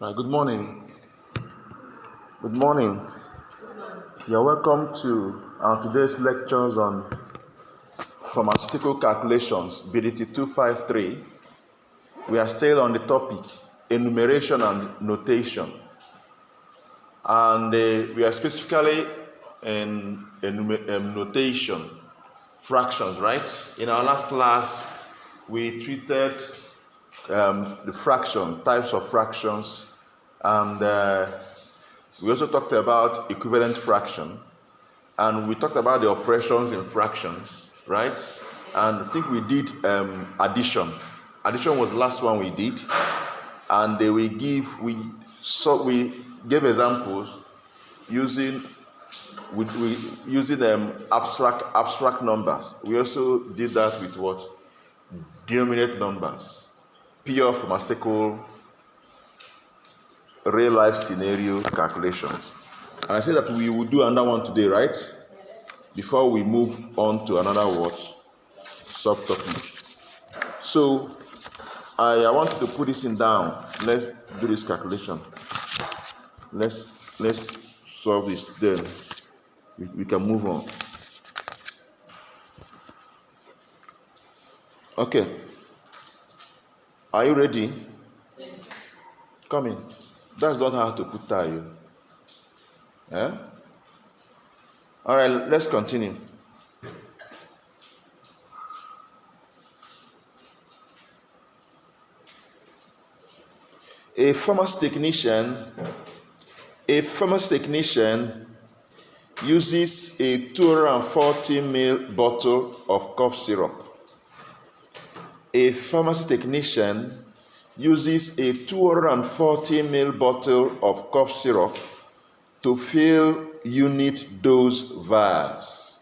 Good morning. Good morning. You're welcome to our today's lectures on pharmaceutical calculations, BDT 253. We are still on the topic enumeration and notation, and we are specifically in notation, fractions, right? In our last class, we treated the fractions, types of fractions, and we also talked about equivalent fraction, and we talked about the operations in fractions, right? And I think we did addition. Addition was the last one we did, and we gave examples using abstract numbers. We also did that with what? Denominator numbers. Pure pharmaceutical real life scenario calculations. And I said that we will do another one today, right? Before we move on to another subtopic. So I want you to put this in down. Let's do this calculation. Let's solve this, then we can move on. Okay. Are you ready? Yes. Come in. That's not how to put tie. Yeah? All right, let's continue. A pharmacy technician uses a 240 ml bottle of cough syrup. A pharmacy technician uses a 240 ml bottle of cough syrup to fill unit dose vials.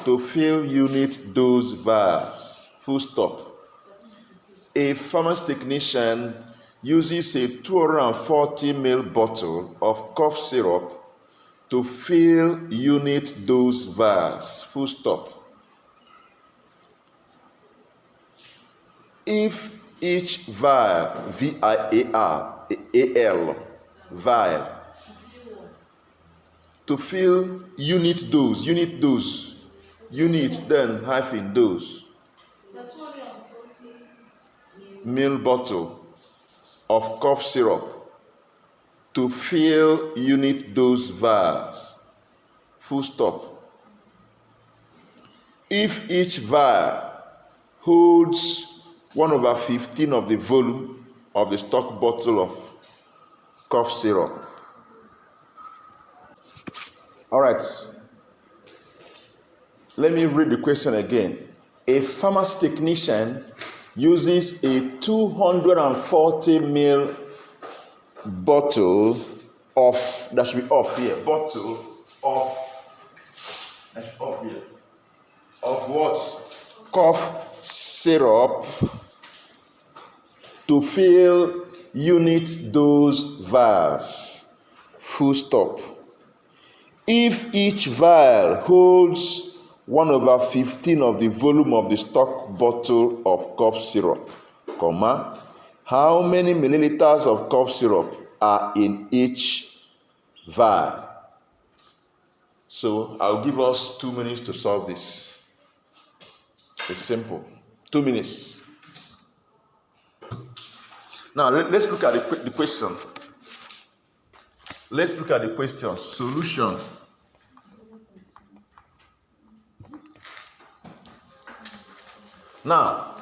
To fill unit dose vials. Full stop. A pharmacy technician uses a 240 ml bottle of cough syrup to fill unit dose vials. Full stop. If each vial, V-I-A-R-A-L, vial, to fill unit then hyphen dose, ml bottle of cough syrup to fill unit dose vials. Full stop. If each vial holds 1/15 of the volume of the stock bottle of cough syrup. All right. Let me read the question again. A pharmacy technician uses a 240 ml bottle of, that should be off here, bottle of, that's off here, of what? Cough syrup to fill unit dose vials. Full stop. If each vial holds 1/15 of the volume of the stock bottle of cough syrup, comma, how many milliliters of cough syrup are in each vial? So I'll give us 2 minutes to solve this. It's simple. 2 minutes. Now let's look at the question. Let's look at the question. Solution. Now,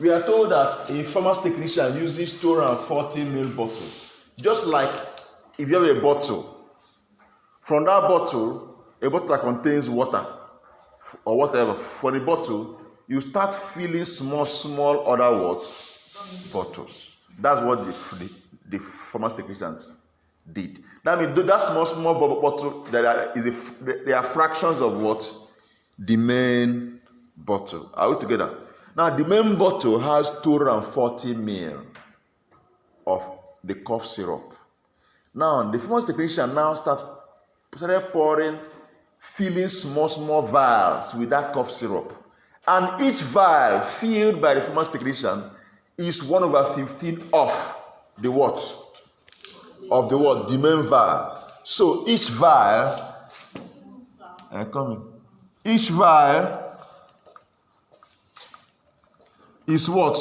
we are told that a pharmacy technician uses 240 ml bottle. Just like if you have a bottle, from that bottle, a bottle that contains water or whatever, for the bottle, you start filling small other bottles. That's what the pharmacy technicians did. That means that small bottle, they are fractions of what? The main bottle. Are we together? Now, the main bottle has 240 ml of the cough syrup. Now, the pharmacy technician now started pouring, filling small vials with that cough syrup. And each vial filled by the pharmacy technician is 1/15 of the what? Of the what? The main vial. So each vial, each vial is what?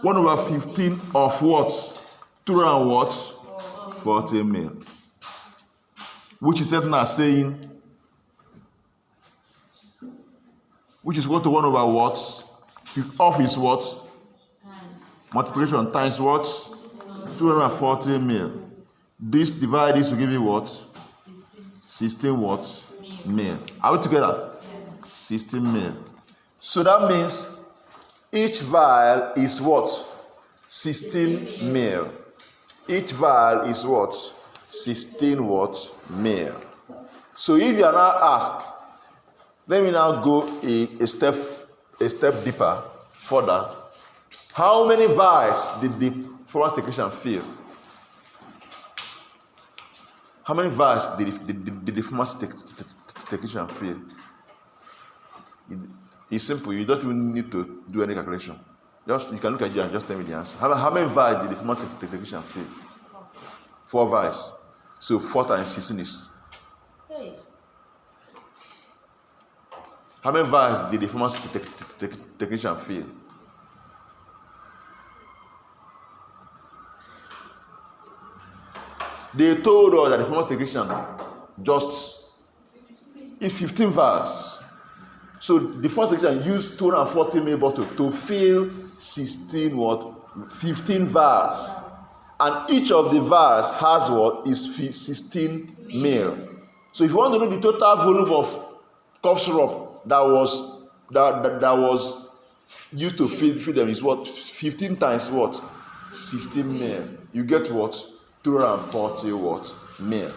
1/15 of what? 240 ml. Which is certain as saying, which is what to 1 over what? Of is what? Multiplication times what? 240 ml. This divide this will give you what? 16 what? Ml. Are we together? 16 ml. So that means each vial is what? 16 ml. Each vial is what? 16 what? Ml. So if you are now asked, let me now go a step deeper, further. How many vials did the performance technician fill? How many vials did the performance technician fill? It's simple. You don't even need to do any calculation. You can look at you and just tell me the answer. How many vials did the performance technician fill? 4 vials. So 4 times 16 is. How many vials did the performance technician fill? They told us that the performance technician just is 15 vials. So the performance technician used 240 ml bottle to fill 15 vials. And each of the vials has what? Is 16 ml. So if you want to know the total volume of cough syrup that was used to feed them is what? 15 times what? 16 ml. You get what? 240 what? Ml.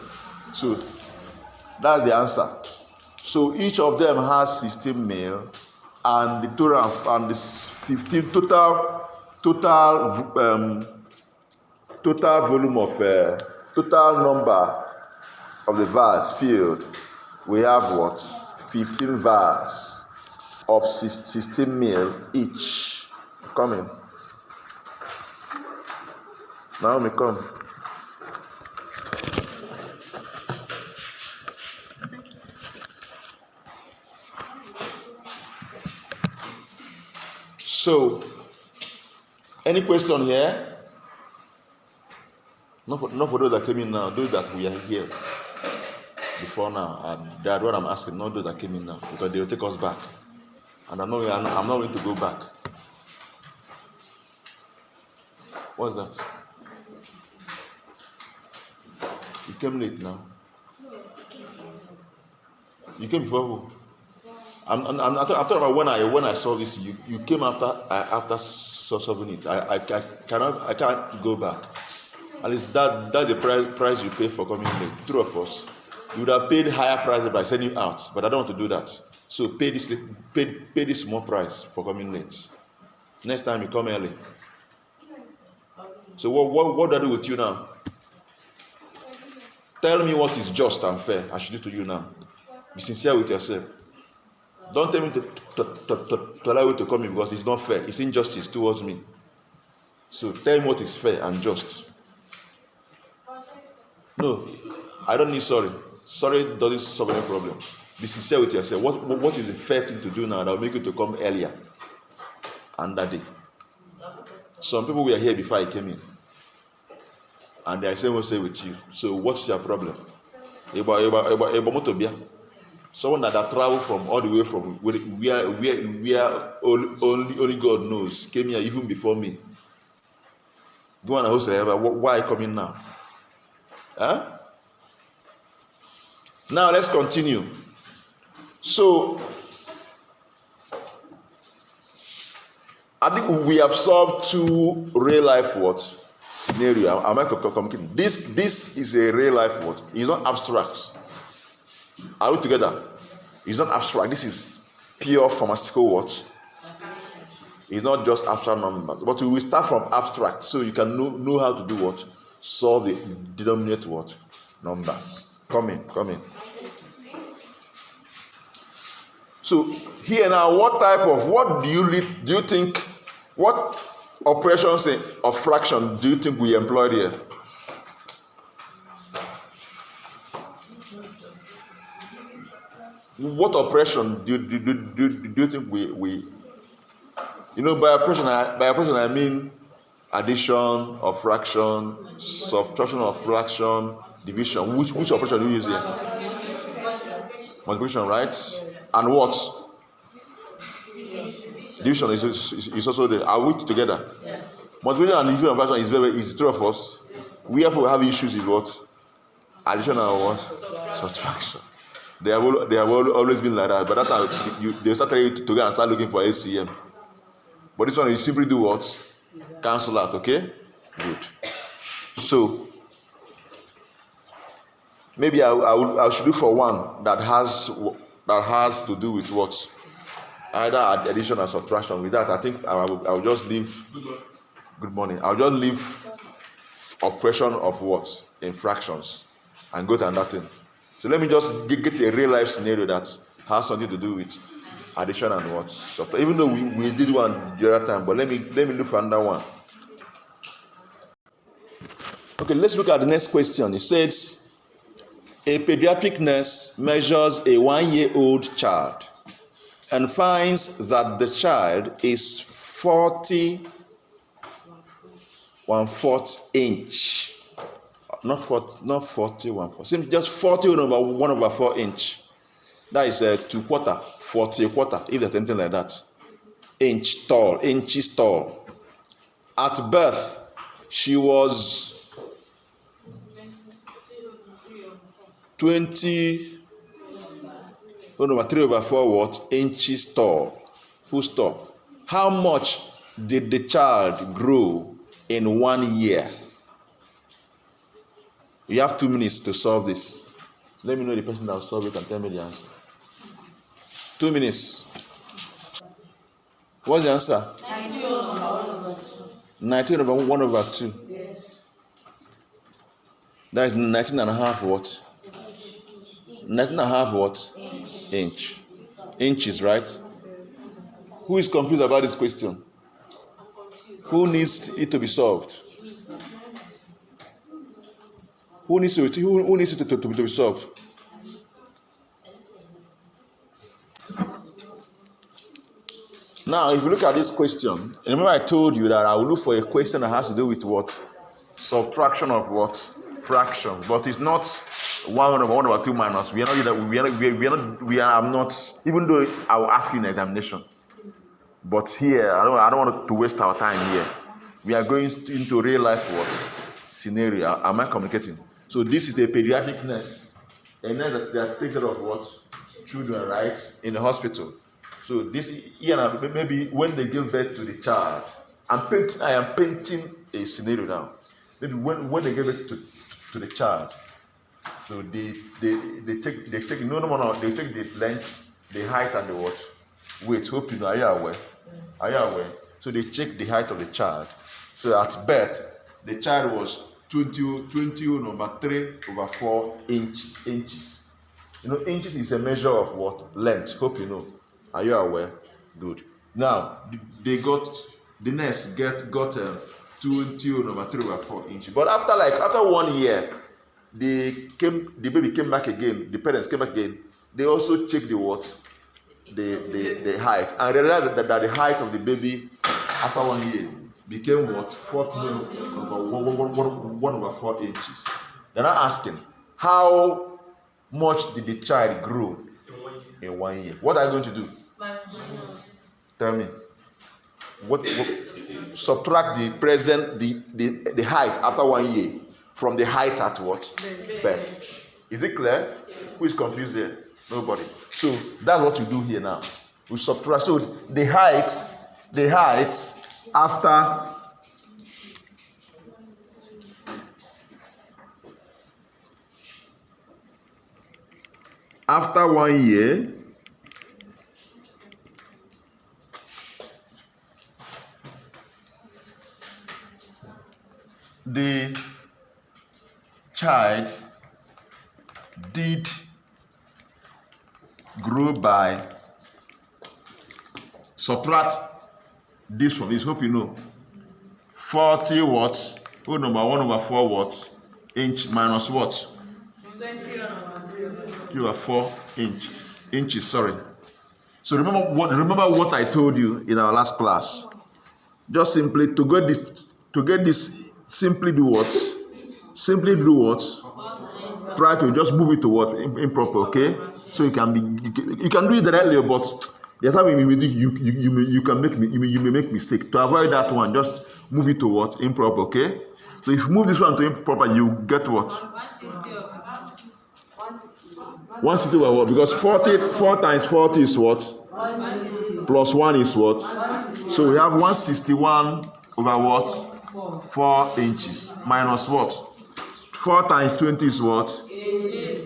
So that's the answer. So each of them has 16 ml, and the total and the 15 total volume of total number of the vials filled. We have what? 15 vials of 16 ml each. Come in. Naomi, come. So, any question here? Not for those that came in now, those that we are here before now. And that's what I'm asking, not those that came in now, because they will take us back. And I'm not going to go back. What's that? You came late now. You came before who? I'm talking about when I saw this. You came after solving it. I can't go back. At least that's the price you pay for coming late. 2 of us, you would have paid higher price by sending you out, but I don't want to do that. So pay this small price for coming late. Next time you come early. So what do I do with you now? Tell me what is just and fair. I should do to you now. Be sincere with yourself. Don't tell me to allow you to come in because it's not fair. It's injustice towards me. So tell me what is fair and just. No, I don't need sorry. Sorry doesn't solve any problem. Be sincere with yourself. What is the fair thing to do now that will make you to come earlier and that day? Some people were here before I came in, and they are saying what say with you. So what's your problem? Someone that traveled from all the way from where only God knows came here even before me. Go on, why coming now? Huh? Now let's continue. So I think we have solved 2 real life what scenario. Am I communicating? This is a real life what. It's not abstract. Are we together? It's not abstract. This is pure pharmaceutical what. It's not just abstract numbers, but we will start from abstract so you can know how to do what. Solve the denominate what? Numbers. Come in. So here now, what do you think? What operations of fraction do you think we employed here? What operation do you think we by operation I mean addition of fraction, subtraction of fraction, division. Which operation do you use here? Multiplication, right? And what? Division is also there. Are we together? Yes. Multiplication and division and fraction is very easy. Three of us. We have issues is what? Addition and what? Subtraction. They have always been like that. But that time they started to go and start looking for ACM. But this one you simply do what? Cancel out. Okay. Good. So maybe I should look for one that has to do with what? Either addition or subtraction. With that, I think I will just leave. Good morning. I'll just leave operation of what in fractions and go to another thing. So let me just get a real life scenario that has something to do with addition and what. Even though we did one the other time, but let me look for another one. Okay, let's look at the next question. It says, a pediatric nurse measures a 1-year-old child and finds that the child is 40 inch. Not 40 1/4. Just 40/1/4 inch. That is 2/4, 40/4, if there's anything like that. Inches tall. At birth, she was 20/3/4 inches tall. Full stop. How much did the child grow in 1 year? You have 2 minutes to solve this. Let me know the person that will solve it and tell me the answer. 2 minutes. What's the answer? 19/1/2. Yes. That is 19.5 what? 19.5 what? Inch. Inches, right? Who is confused about this question? Who needs it to be solved? Who needs it to be solved? Now, if you look at this question, remember I told you that I will look for a question that has to do with what? Subtraction of what? Fraction. But it's not 1/2 minus. We are not, even though I will ask you in examination. But here, I don't want to waste our time here. We are going into real life what? Scenario. Am I communicating? So this is a pediatric nurse. A nurse that takes care of what? Children, right? In the hospital. So this, maybe when they give birth to the child, I am painting a scenario now. Maybe when they give it to the child, so they check they check the length, the height, and the what? Weight. Hope you know. Are you aware? Are you aware? So they check the height of the child. So at birth, the child was 20/3/4 inches. Inches is a measure of what? Length. Hope you know. Are you aware? Good. Now the nurse got 20/3/4 inches. But after 1 year, the baby came back again. The parents came back again. They also checked the what? The height, and realized that the height of the baby after 1 year became what? 1/4 inches. They're not asking how much did the child grow in 1 year. What are you going to do? Tell me. What subtract the height after 1 year from the height at what? Birth. Is it clear? Who is confused here? Nobody. So that's what we do here now. We subtract. So the height after 1 year, the child did grow by, subtract this from this. Hope you know. 40 what? Whole number 1 over 4 what? Inch minus what? 20 over 4 inches, sorry. So remember what I told you in our last class. Just simply to get this, simply do what? Simply do what? Try to just move it to what? Improper, okay? So you can do it directly, but there's how you may make mistake. To avoid that one, just move it to what? Improper, okay? So if you move this one to improper, you get what? 160 over what? Because 4 times 40 is what? 160. Plus 1 is what? 160. So we have 161 over what? 4 inches. Minus what? 4 times 20 is what? 80.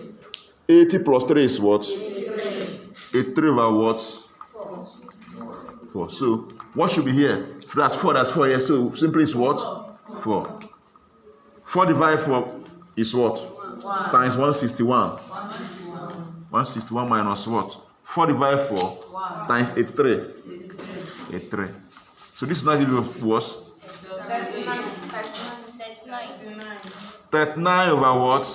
80 plus 3 is what? 83 over what? 4. So what should be here? That's 4 here. So simply is what? 4. 4 divided 4 is what? 1. Times 161. 161. 161 minus what? 4 divided 4 1. times 83. 83. So this 90 was 39 over what?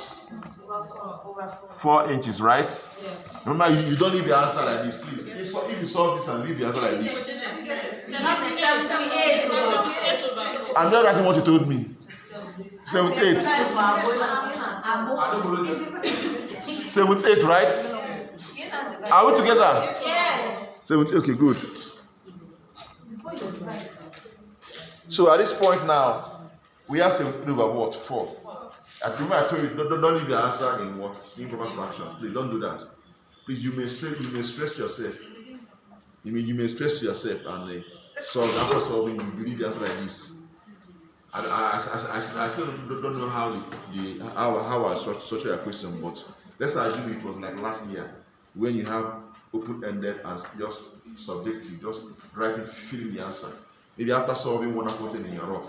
4 inches, right? Yeah. Remember, you don't leave your answer like this, please. If you solve this and leave your answer like this. I'm not writing what you told me. 78. 78, right? Are we together? Yes. 78, okay, good. So at this point now, we have 73 over what? 4. I remember I told you, don't leave your answer in what? Improper fraction. Please don't do that. Please, you may stress yourself. You may stress yourself and after solving, you leave your answer like this. I still don't know how I structure your question, but let's assume it was like last year when you have open-ended as just subjective, just writing, filling the answer. Maybe after solving one question in your rough,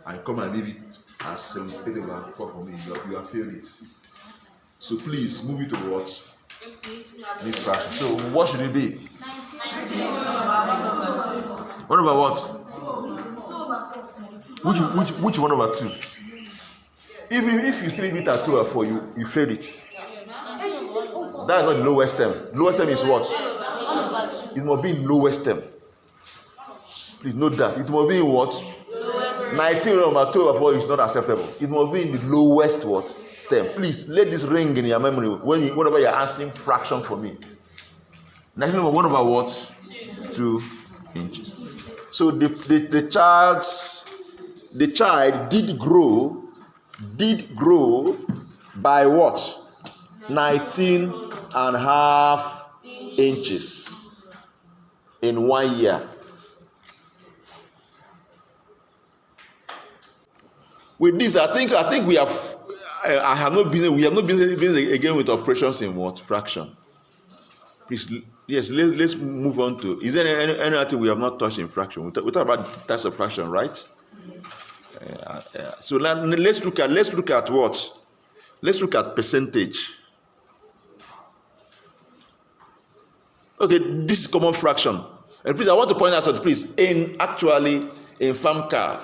and come and leave it as 78 over 4 for me, you have failed it. So please move it to what? This fraction. So what should it be? 1 over what? Which 1 over 2? If you still leave it at 2 over 4, you failed it. That is not the lowest term. Lowest term is what? It must be in lowest term. Please note that. It must be in what? 19 over 2 over 4 is not acceptable. It must be in the lowest what? Term. Please let this ring in your memory whenever you're answering fraction for me. 19 over 1 over what? 2 inches. So the child did grow by what? 19.5 inches in 1 year. With this, I think we have. We have not been again with operations in what? Fraction. Please, yes. Let's move on to. Is there any other thing we have not touched in fraction? We talk about types of fraction, right? So now let's look at what? Let's look at percentage. Okay, this is common fraction. And please, I want to point out something. Please, in farm calc,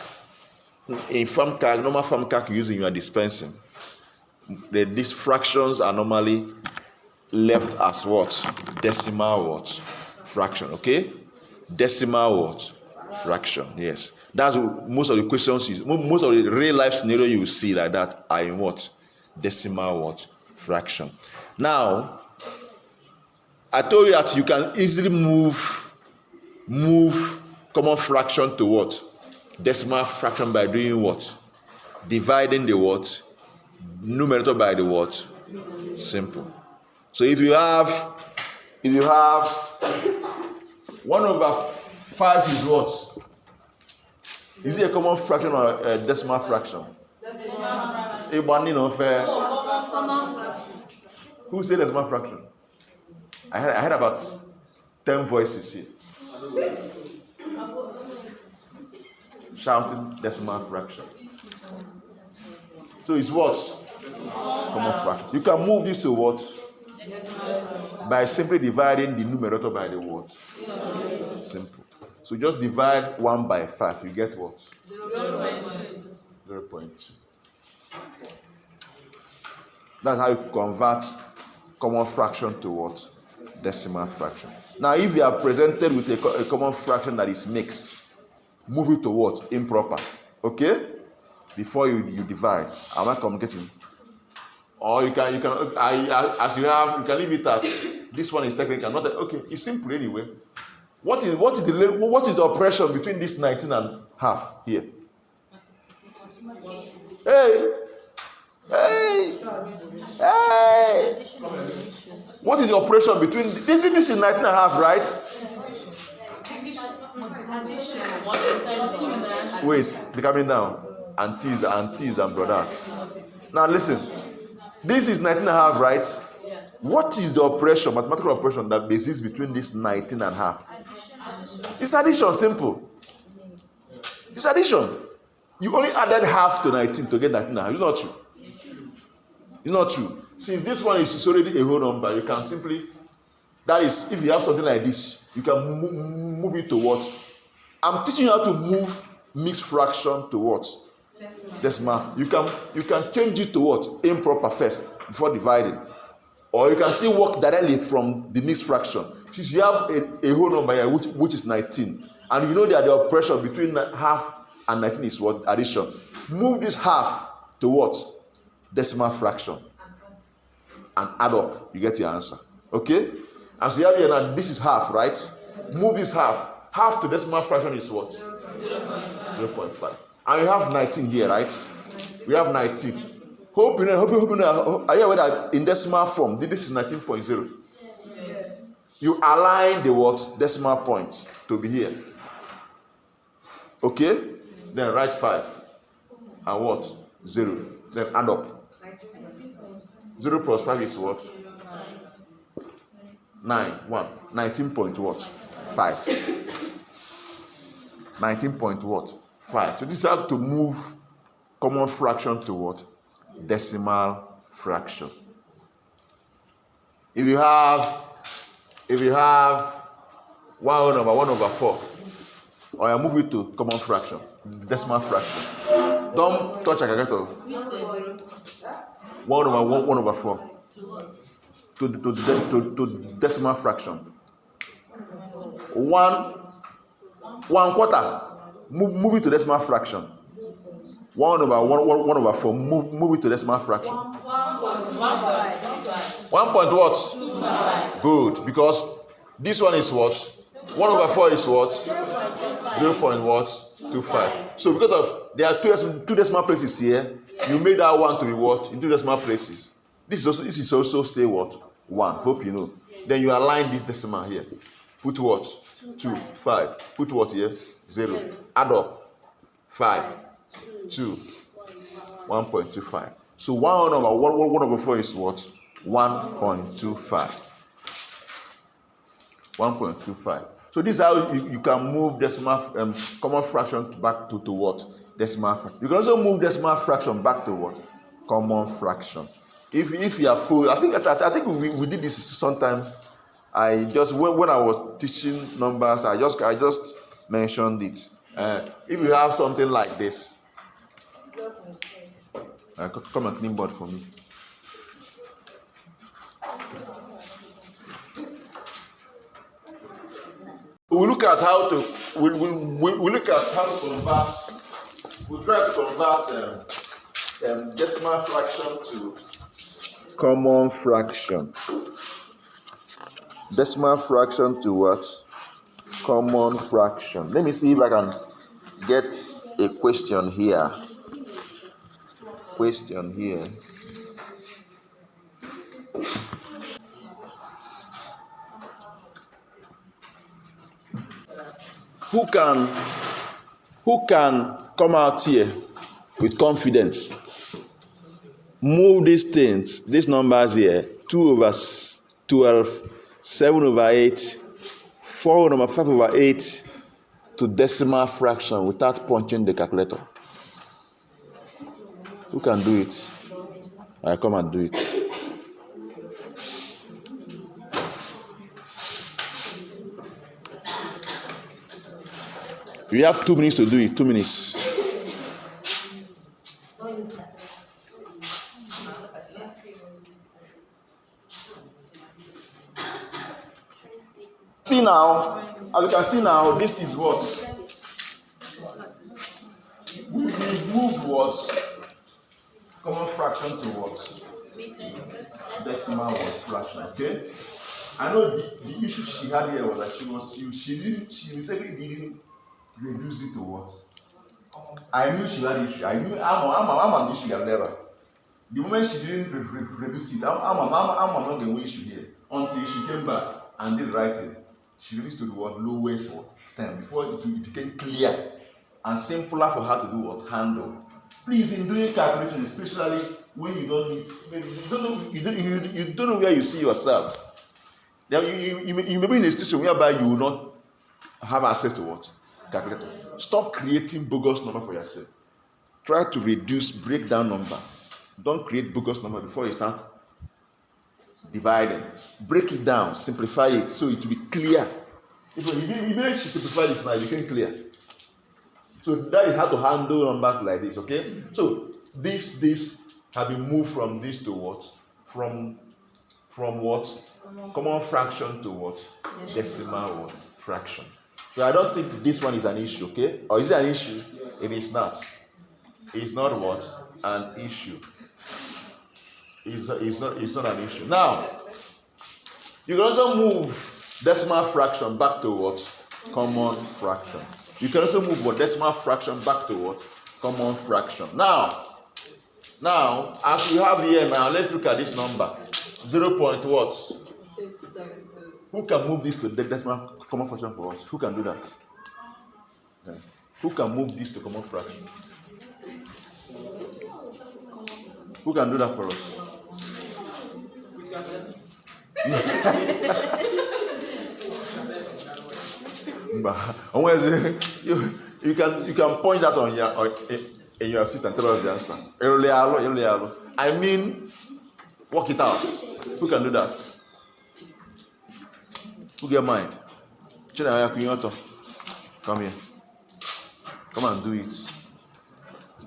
normal farm calc using you are dispensing. These fractions are normally left as what? Decimal what? Fraction. Okay, decimal what? Fraction. Yes, that's most of the questions. Most of the real life scenario you will see like that are in what? Decimal what? Fraction. Now, I told you that you can easily move common fraction to what? Decimal fraction by doing what? Dividing the what? Numerator by the what? Simple. So if you have 1 over 5 is what? Is it a common fraction or a decimal fraction? Decimal fraction. Who said decimal fraction? I heard about 10 voices here. Shouting decimal fraction. So it's what? Common fraction. You can move this to what? By simply dividing the numerator by the what? Simple. So just divide 1 by 5. You get what? 0.2. 0.2. That's how you convert common fraction to what? Decimal fraction. Now, if you are presented with a common fraction that is mixed, move it to what? Improper. Okay? Before you divide. Am I communicating? Or you can as you have, you can leave it at this one is technical, not okay. It's simple anyway. What is the operation between this 19 and half here? Hey! What is the operation between this is 19 and half, right? Wait, they're coming down. Aunties and brothers. Now listen. This is 19 and a half, right? Yes. What is the operation, mathematical operation that exists between this 19 and half? It's addition, simple. It's addition. You only added half to 19 to get 19 and a half. It's not true. It's not true. Since this one is already a whole number, you can simply, that is, if you have something like this, you can move it to what? I'm teaching you how to move mixed fraction to what? Decimal. You can change it to what? Improper first before dividing, or you can still work directly from the mixed fraction. Since you have a whole number here which is 19, and you know that the operation between half and 19 is what? Addition. Move this half to what? Decimal fraction, and add up. You get your answer. Okay. As we have here now, this is half, right? Move this half. Half to decimal fraction is what? 0.5. And we have 19 here, right? We have 19. Hope you know. Are you aware that in decimal form, this is 19.0? Yes. You align the what? Decimal point to be here. Okay? Then write 5. And what? 0. Then add up. 0 plus 5 is what? 9. 1. 19 point what? 5. 19 point what? 5. So this is how to move common fraction to what? Decimal fraction. If you have 1 over 4, or you move it to common fraction, decimal fraction. Don't touch a calculator. 1 over 4 to decimal fraction. 1 quarter. Move it to decimal fraction. 1 over 4. Move it to decimal fraction. 1 point what? 25. Good, because this one is what? 1 over 4 is what? 0.25. So because of there are two decimal places here, you made that one to be what? In 2 decimal places. This is also stay what? 1. Hope you know. Then you align this decimal here. Put what? 2, 5. Put what here? 0. Add up. 5, 2, 1.25. So 1 over 4 is what? 1.25. 1.25. So this is how you can move decimal common fraction back to what? Decimal fraction. You can also move decimal fraction back to what? Common fraction. If you are full, I think we did this sometime. I just when I was teaching numbers, I just mentioned it. If you have something like this, come and clean board for me. We look at how to convert. We try to convert decimal fraction to common fraction. Decimal fraction to what? Common fraction. Let me see if I can get a question here. Who can come out here with confidence? Move these things, these numbers here, 2 over 12, 7 over 8, 4 over 5 over 8 to decimal fraction without punching the calculator. Who can do it? I come and do it. You have 2 minutes to do it. 2 minutes. Don't use that. See now, as you can see now, this is what we move what common fraction to what decimal what fraction. Okay. I know the issue she had here was that she basically didn't reduce it to what. I knew she had issue. I knew I'm an issue at level. The moment she didn't reduce it, I'm not going to issue here until she came back and did writing. She reduced to the word lowest term before it became clear and simpler for her to do what handle. Please, in doing calculation, especially when you don't know where you see yourself. You may be in a situation whereby you will not have access to what calculator. Stop creating bogus number for yourself. Try to break down numbers. Don't create bogus number before you start dividing. Break it down, simplify it so it will be clear. Even she simplified it now, it became clear. So that is how to handle numbers like this, okay? So this have been moved from this to what? From what? Common fraction to what? Decimal what? Fraction. So I don't think this one is an issue, okay? Or is it an issue? It is not. It's not what? An issue. It's not an issue. Now, you can also move decimal fraction back to what? Common fraction. You can also move what? Decimal fraction back to what? Common fraction. Now, as we have here now, let's look at this number. 0. What? Who can move this to the decimal common fraction for us? Who can do that? Yeah. Who can move this to common fraction? Who can do that for us? You can point that on in your seat and tell us the answer. I mean, work it out. Who can do that? Who get mind? Come here. Come and do it.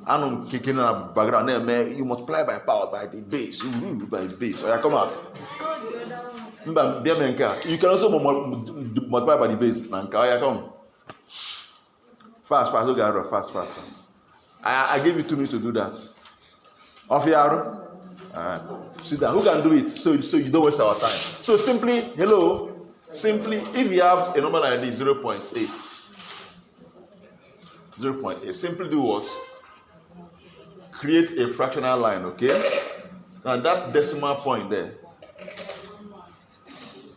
I'm kicking a background. You multiply by power by the base. You rule by base. Oh, yeah, come out. You can also multiply by the base. Oh, yeah, come. Fast. Okay, fast. I gave you 2 minutes to do that. Off here. Sit down. Who can do it? So you don't waste our time. So simply, if you have a number like this, 0.8. 0.8. Simply do what? Create a fractional line, okay? Now that decimal point there,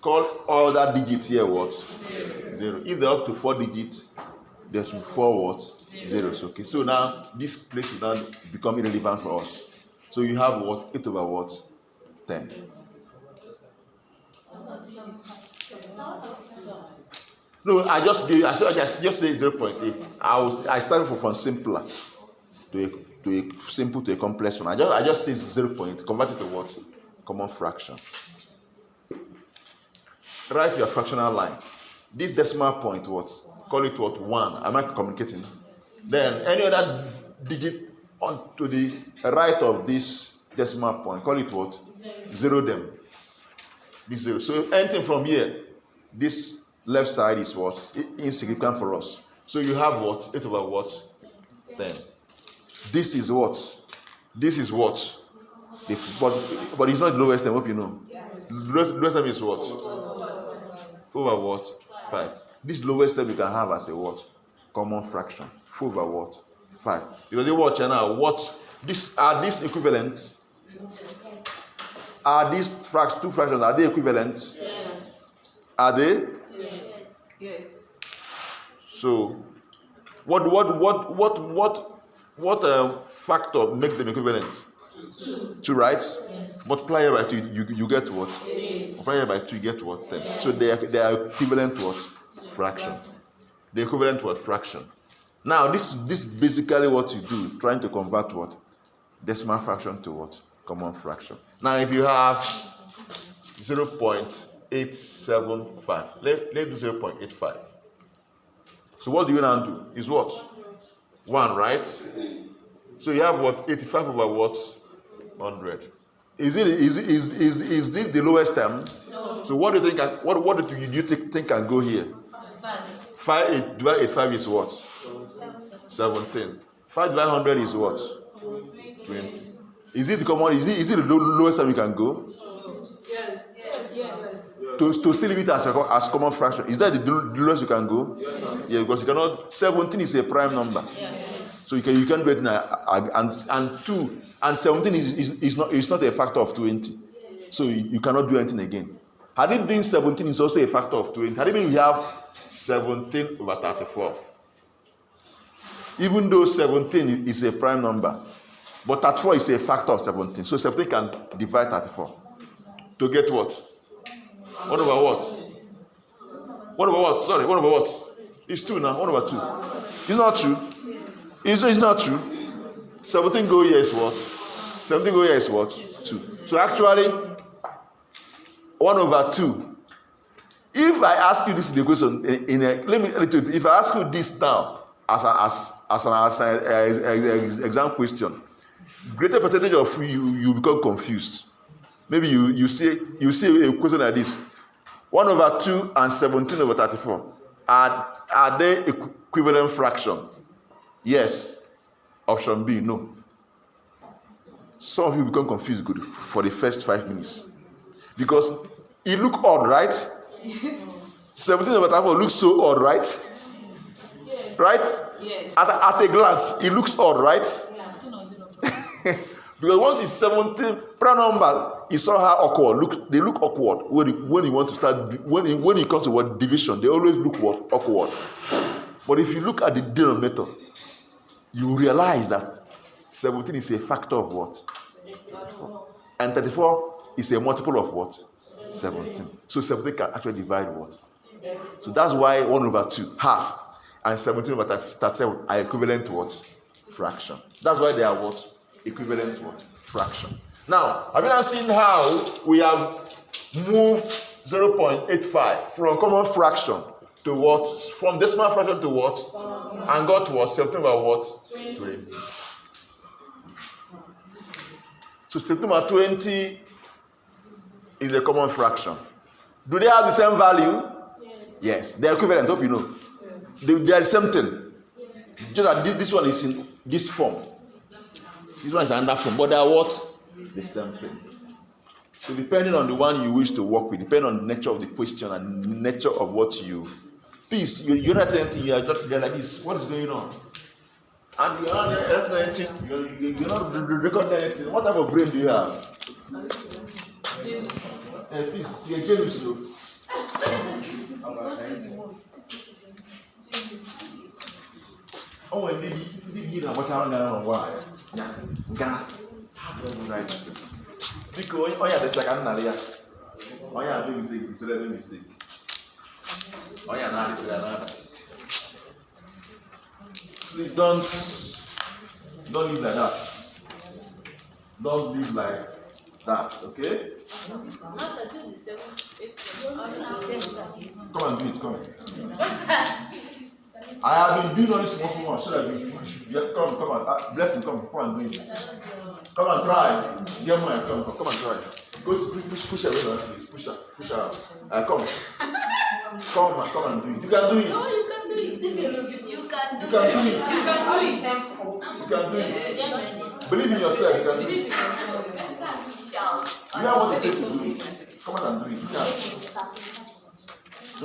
call all that digits here what? 0. If they're up to 4 digits, there should be 4 what? Zeros, okay? So now this place will now become irrelevant for us. So you have what? 8 over what? 10. No, I just say 0.8. I started from simpler to a simple to a complex one. I just say 0. Convert it to what? Common fraction. Write your fractional line. This decimal point, what? Call it what? 1. Am I communicating? Then any other digit on to the right of this decimal point, call it what? 0 them. This 0. So anything from here, this left side is what? Insignificant for us. So you have what? 8 over what? 10. This is what? But it's not the lowest term, hope you know. The lowest term is what? Over what? 5. This lowest term you can have as a what? Common fraction. 4 over what? 5. Because you watch now, are these equivalent? Are these two fractions, are they equivalent? Yes. Are they? Yes. So, what factor make them equivalent? 2, right? Yes. Multiply it by 2, you get what? Yes. Multiply it by 2, you get what? 10. Yes. So they are equivalent to what? Fraction. The equivalent to what? Fraction. Now this is basically what you do, trying to convert what? Decimal fraction to what? Common fraction. Now if you have 0.875, let's do 0.85. So what do you now do? Is what? 1, right? So you have what? 85 over what? 100. Is this the lowest term? No. So what do you think? What do you think can go here? 5 divided by 5 is what? 17. 5 divided by 100 is what? 20. Is it the common? Is it the lowest term you can go? Yes. To still leave it as common fraction. Is that the lowest you can go? Yes, Yeah, because you cannot. 17 is a prime number, so you can do it and 2 and 17 is not a factor of 20, so you cannot do anything again. Had it been 17 is also a factor of 20. Had it been we have 17 over 34. Even though 17 is a prime number, but 34 is a factor of 17, so 17 can divide 34 to get what? What about what? What about what? Sorry, what about what? It's 2 now. What about 2? It's not true. It's not true. 17 go here is what? 17 go here is what? 2. So actually, 1 over 2. If I ask you this in the question, if I ask you this now as an exam question, greater percentage of you become confused. Maybe you see a question like this: 1 over 2 and 17 over 34. Are they equivalent fraction? Yes. Option B, no. Some of you become confused good for the first 5 minutes because it look odd, right? Yes. 17 over 34 looks so odd, right? Yes. Right? Yes. At a glance, it looks odd, right? Because once it's 17, prime number is somehow awkward. They look awkward when you want to start. When it comes to what division, they always look what awkward. But if you look at the denominator, you realize that 17 is a factor of what? 34. And 34 is a multiple of what? 17. So 17 can actually divide what? So that's why 1 over 2, half, and 17 over 37 are equivalent to what? Fraction. That's why they are what? Equivalent to what? Fraction. Now, have you now seen how we have moved 0.85 from common fraction to what? From decimal fraction to what? And got to what? 17 over what? 20. So 17 over 20 is a common fraction. Do they have the same value? Yes. They are equivalent, hope you know. They are the same thing. Just that this one is in this form. This one is another form, but they are what? The same thing. So depending on the one you wish to work with, depending on the nature of the question and nature of what you... Please, you're not anything, you're like this. What is going on? And you're not anything, you're not recording anything. What type of brain do you have? Please, you're James too. Oh, and did you know what I'm going why? Right. Because there's like another. Big mistake, it's a mistake. Please don't live like that. Don't live like that, okay? Come and do it, come. I have been doing all this for months so that you come on, bless him, come and do it. Come and try. Get mine, come and try. Go push away, please. Push out. Come and do it. You can do it. No, you can do it. You can do it. Believe in yourself. You can do it. You have what it takes to do it. Come on and do it. You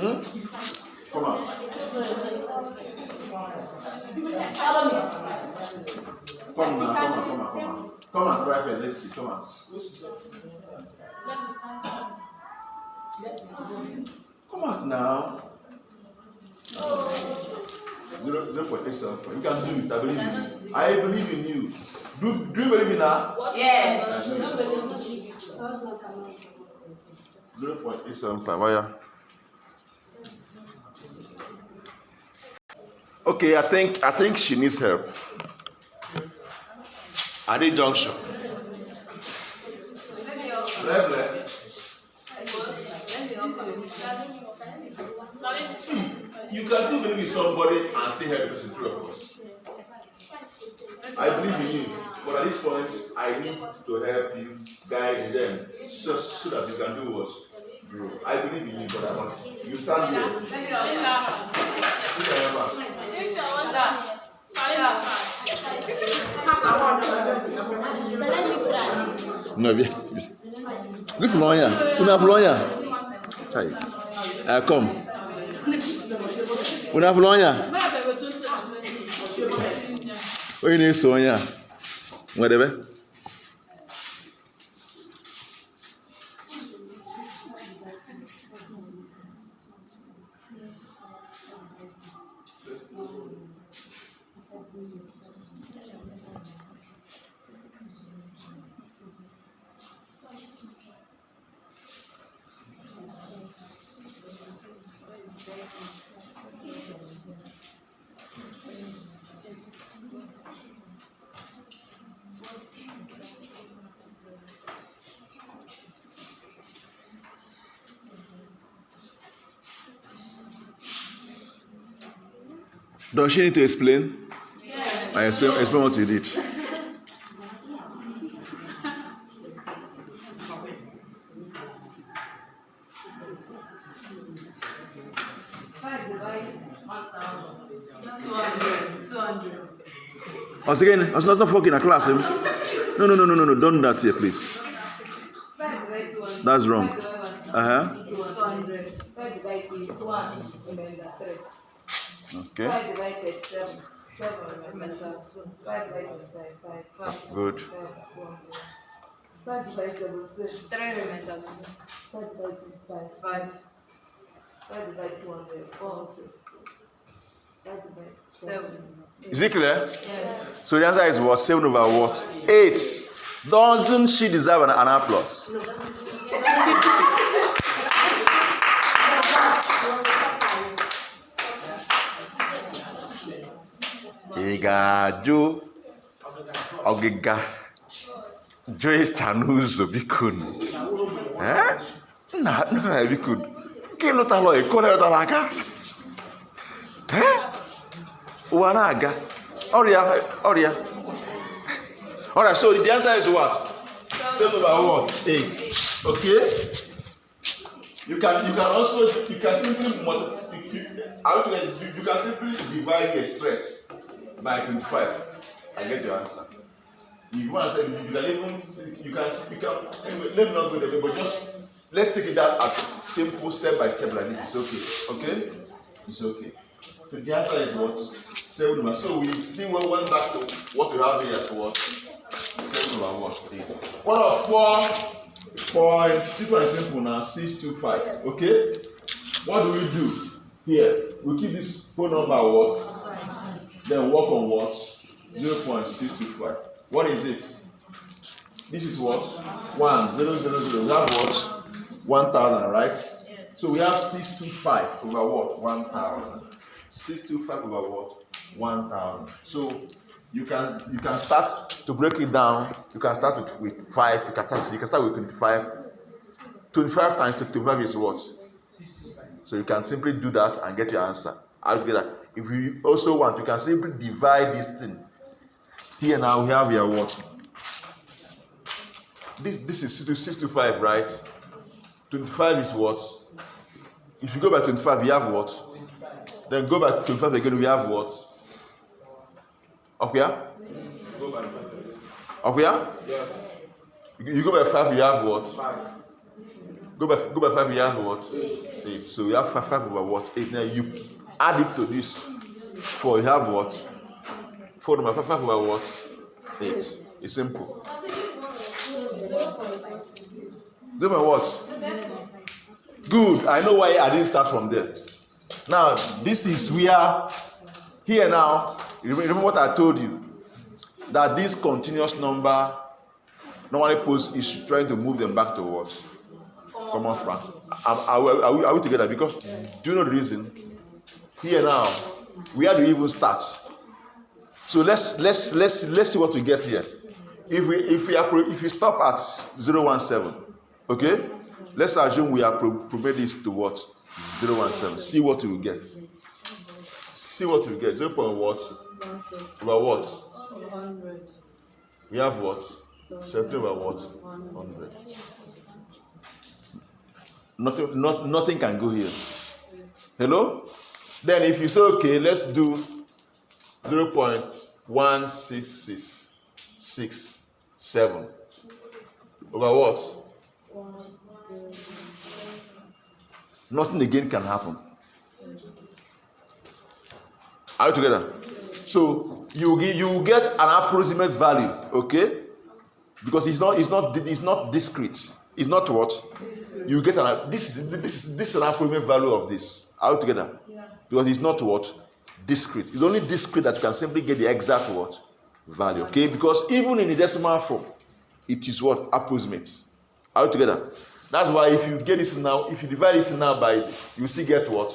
can. Come on. Come on, try it. Let's see. Come on. Come on now. 0.87. You can do it. I believe in you. I believe in you. Do you believe in that? Yes. 0.875. Why? Okay, I think she needs help. At the junction. Level. See, you can still believe in somebody and still help the person through, of course. I believe in you, but at this point, I need to help you guide them so that you can do what? Grow. I believe in you, but I want you stand here. No, good for lawyer. Una lawyer. Come. Una lawyer. Onye na-eso onye a nwedebe Does she need to explain? Yes. I explain what you did. 5 divided 200. Once again, I was not fucking a class. No, don't do that here, please. 5 divided 200. That's wrong. 200. 5 divided 1 remainder 3. Okay. 5 divided 7. 7 remainder 2. 5 divided 5. Good. 5 divided 17. 3 remainder 2. 5 divided 5. 5 divided 200. 4. 5 divided 7. Is it clear? Yes. So the answer is what? 7 over what? 8. Doesn't she deserve an applause? Igaju Ogiga Joy Chanuzo Bikun. Eh? Not Bikun. Kilotalo, Korealaka. Eh? Wanaga. Oria. Alright, so the answer is what? 7 over what? 8. Okay? You can simply you can simply divide the stress by 25 and get your answer. If you want to say you can anyway, let me not go there, but just let's take it that as simple step by step like this. It's okay. Okay? It's okay. So the answer is what? 7 over. So we still went back to what we have here as what? 7 over what? 8. What are 4 this one is simple now, 625. Okay? What do we do? Here, we keep this whole number what? Then work on what? 0.625. What is it? This is what? 1, 0, 0, 0. We have what? 1,000, right? Yes. So we have 625 over what? 1,000. 625 over what? 1,000. So you can start to break it down. You can start with 5. You can start with 25. 25 times 25 is what? So you can simply do that and get your answer altogether. If you also want, you can simply divide this thing. Here now we have your what? This is 625, right? 25 is what? If you go by 25, you have what? Then go by 25 again, we have what? Up here? Up here? Yes. You go by 5, you have what? 5. Go by 5, you have what? 8. So you have 5 over what? 8. Now you add it to this 4, you have what? 4 over 5 over what? 8. It's simple. Do my what? Good. I know why I didn't start from there. Now, this is where, here now, remember what I told you, that this continuous number normally is trying to move them back to what? Common front. Are we together? Because do you know the reason? Here now, where do we even start? So let's see what we get here. If we stop at 017, okay? Let's assume we are promoted this to what? 0.17. See what you will get. See what you will get. 0. What? 17. Over what? 100. We have what? 17 over what? 100. Nothing can go here. Hello? Then if you say, okay, let's do 0.16667 over what? Nothing again can happen. Are you together? So you get an approximate value, okay? Because it's not discrete. It's not what? You get this is an approximate value of this. Are you together? Yeah. Because it's not what? Discrete. It's only discrete that you can simply get the exact what? Value, okay? Because even in the decimal form, it is what? Approximate. Are you together? That's why if you get this now, if you divide this now by, you still get what?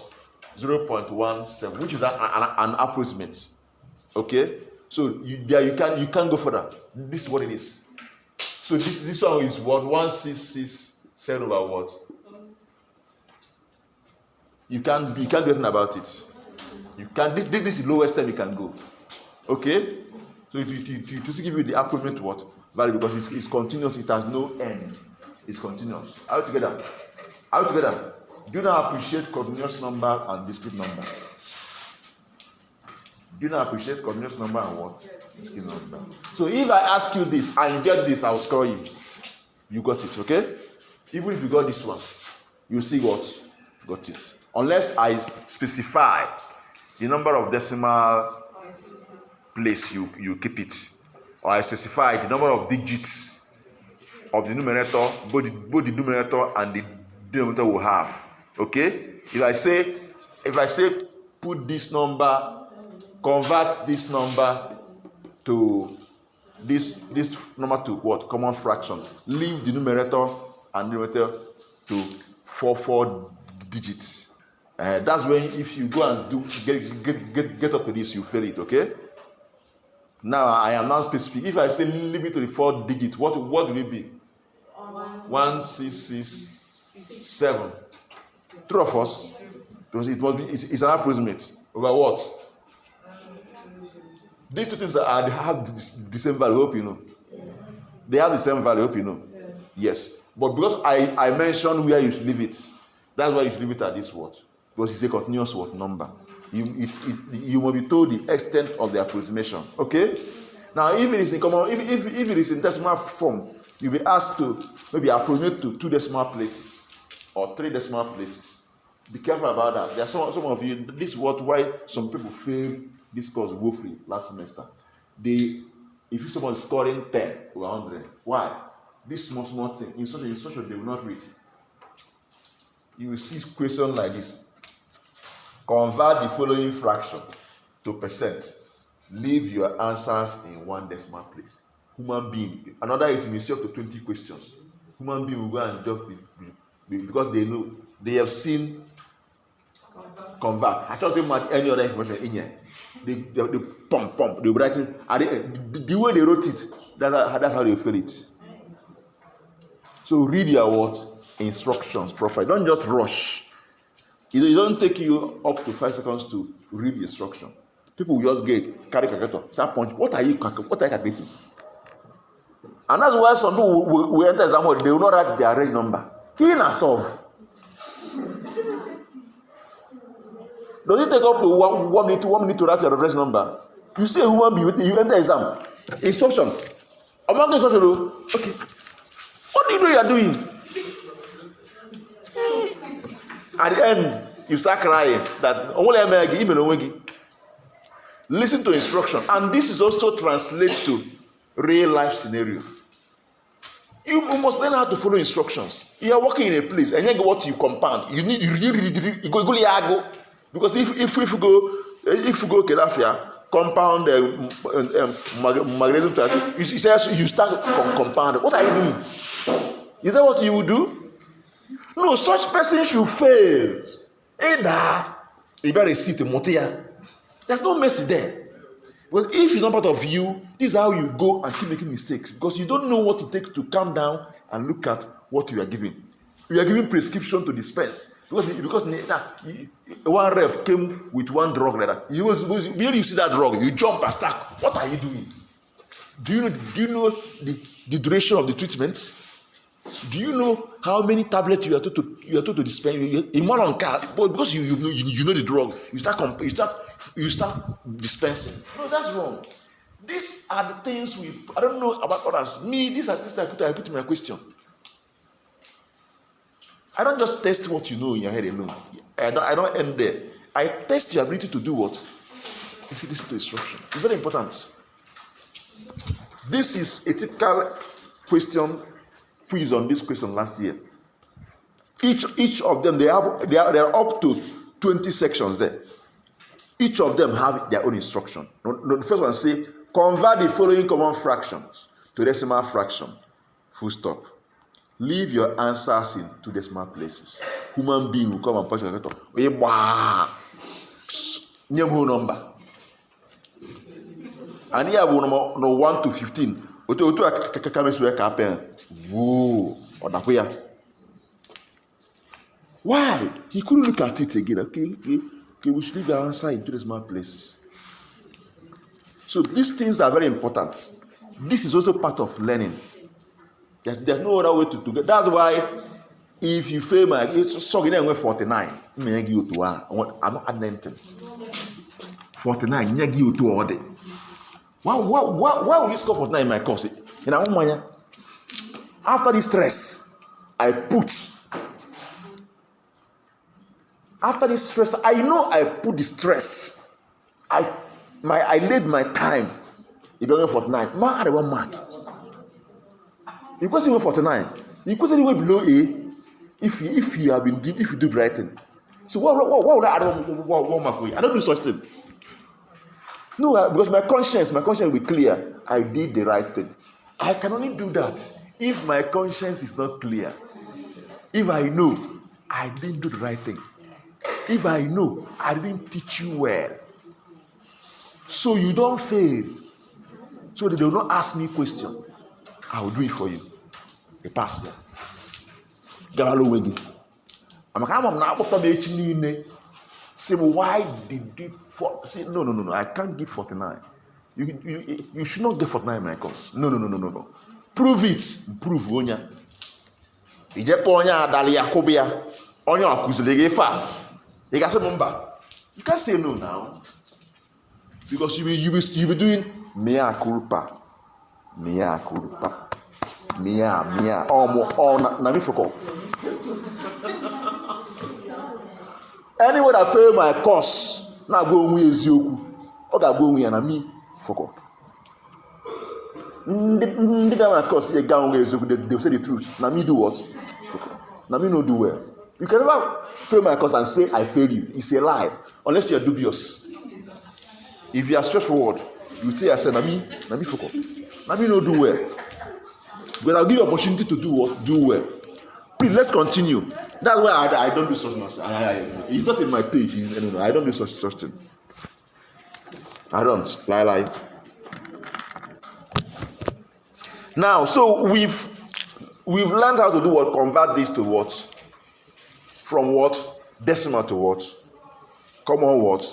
0.17, which is an approximate. Okay? So you can't go further. This is what it is. So this one is what? 1667 over what? You can't do anything about it. You can this is the lowest time you can go. Okay? So to give you the approximate what? Value, because it's continuous, it has no end. It's continuous. Are you together? Are you together? Do you not appreciate continuous number and discrete number? Do you not appreciate continuous number and what? Discrete number. So if I ask you this and you get this, I'll score you. You got it, okay? Even if you got this one, you see what? Got it. Unless I specify the number of decimal place you keep it, or I specify the number of digits of the numerator, both the numerator and the denominator will have. Okay? If I say put this number, convert this number to this number to what? Common fraction. Leave the numerator and denominator to four digits. That's when if you go and get up to this, you fail it. Okay? Now I am now specific. If I say leave it to the 4 digits, what will it be? 1667. True of us, because it's an approximate over what? These two things have the same value. Hope you know. They have the same value. Hope you know. Yes, but because I mentioned where you should leave it, that's why you should leave it at this word, because it's a continuous word number. You will be told the extent of the approximation. Okay. Now, if it is in common, if it is in decimal form, you'll be asked to maybe approximate to 2 decimal places or 3 decimal places. Be careful about that. There are some of you. This is why some people failed this course woefully last semester. If you someone scoring 10 or 100, why? This small thing in social they will not read. You will see questions like this. Convert the following fraction to percent. Leave your answers in 1 decimal place. Human being, another it may see up to 20 questions. Human being will go and jump because they know, they have seen convert. I just say any other information in here. They pump, they write it. The way they wrote it, that's how they feel it. So read your instructions properly. Don't just rush. It doesn't take you up to 5 seconds to read the instruction. People will just carry calculator, start punch. What are you calculating? And that's why some people will enter exam hall, they will not write their range number. In a solve. Does it take up to 1 minute to write your range number? You see a human being, you enter exam. Instruction. Among the instruction, okay. What do you know you are doing? At the end, you start crying that listen to instruction, and this is also translate to real life scenario. You must learn how to follow instructions. You are working in a place, and you get what you compound. You go because if you go Kelafia, compound magnesium, you start compound. What are you doing? Is that what you would do? No, such person should fail. You better sit in Motia. There's no mercy there. But if it's not part of you, this is how you go and keep making mistakes, because you don't know what to take to calm down and look at what you are giving. You are giving prescription to dispense. Because one rep came with one drug like that. You see that drug, you jump and start. What are you doing? Do you know the duration of the treatments? Do you know how many tablets you are told to dispense? In one on car, but because you know the drug, you start dispensing. No, that's wrong. These are the things I don't know about others. Me, these are things I put in my question. I don't just test what you know in your head alone. I don't end there. I test your ability to do what? Listen to instruction. It's very important. This is a typical question quiz on this question last year. Each of them, they are up to 20 sections there. Each of them have their own instruction. The first one say, convert the following common fractions to decimal fraction. Full stop. Leave your answers in two decimal places. Human being will come and punch your head. Name whole number. And here we no 1 to 15. Why? He couldn't look at it again. Okay, we should leave the answer in two decimal places. So these things are very important. This is also part of learning. There's no other way to get. That's why if you fail so you know 49, I'm not adding anything. 49, you give you to order. Why will you score 49 in my course? After this stress, after this stress, I know I put the stress. I laid my time. You don't 49. Man, I don't mark. You can see 49. You can see anywhere below A if you do the right thing. So what would I don't mark for you? I don't do such thing. No, because my conscience will be clear. I did the right thing. I can only do that if my conscience is not clear. If I know I didn't do the right thing. If I know I didn't teach you well. So you don't fail. So they will not ask me question. I will do it for you. A pass there. Galalo wegi. I'm like, say, why did you say no, I can't give 49. You should not get 49 in my course. No. Prove it. Prove onya. Ijepo adali yakobia. Onya akuzele fa. You can't say no now. Because you be doing mea culpa. Mea. Na me foko. Anyone that fail my course, na go onwe ezioku. O ga go onwe ya na me foko. Ndị ga my course e ga onwe ezioku, they say the truth. Na me do what? Foko. Na me no do well. You can never fail my course and say I failed you. It's a lie. Unless you are dubious. If you are straightforward, you say I said na me foko. Na me no do well. But I'll give you opportunity to do what? Do well. Please, let's continue. That's why I don't do such thing. It's not in my page. I don't do such thing. I don't. Lie. Now, so we've learned how to do what? Convert this to what? From what? Decimal to what? Common what?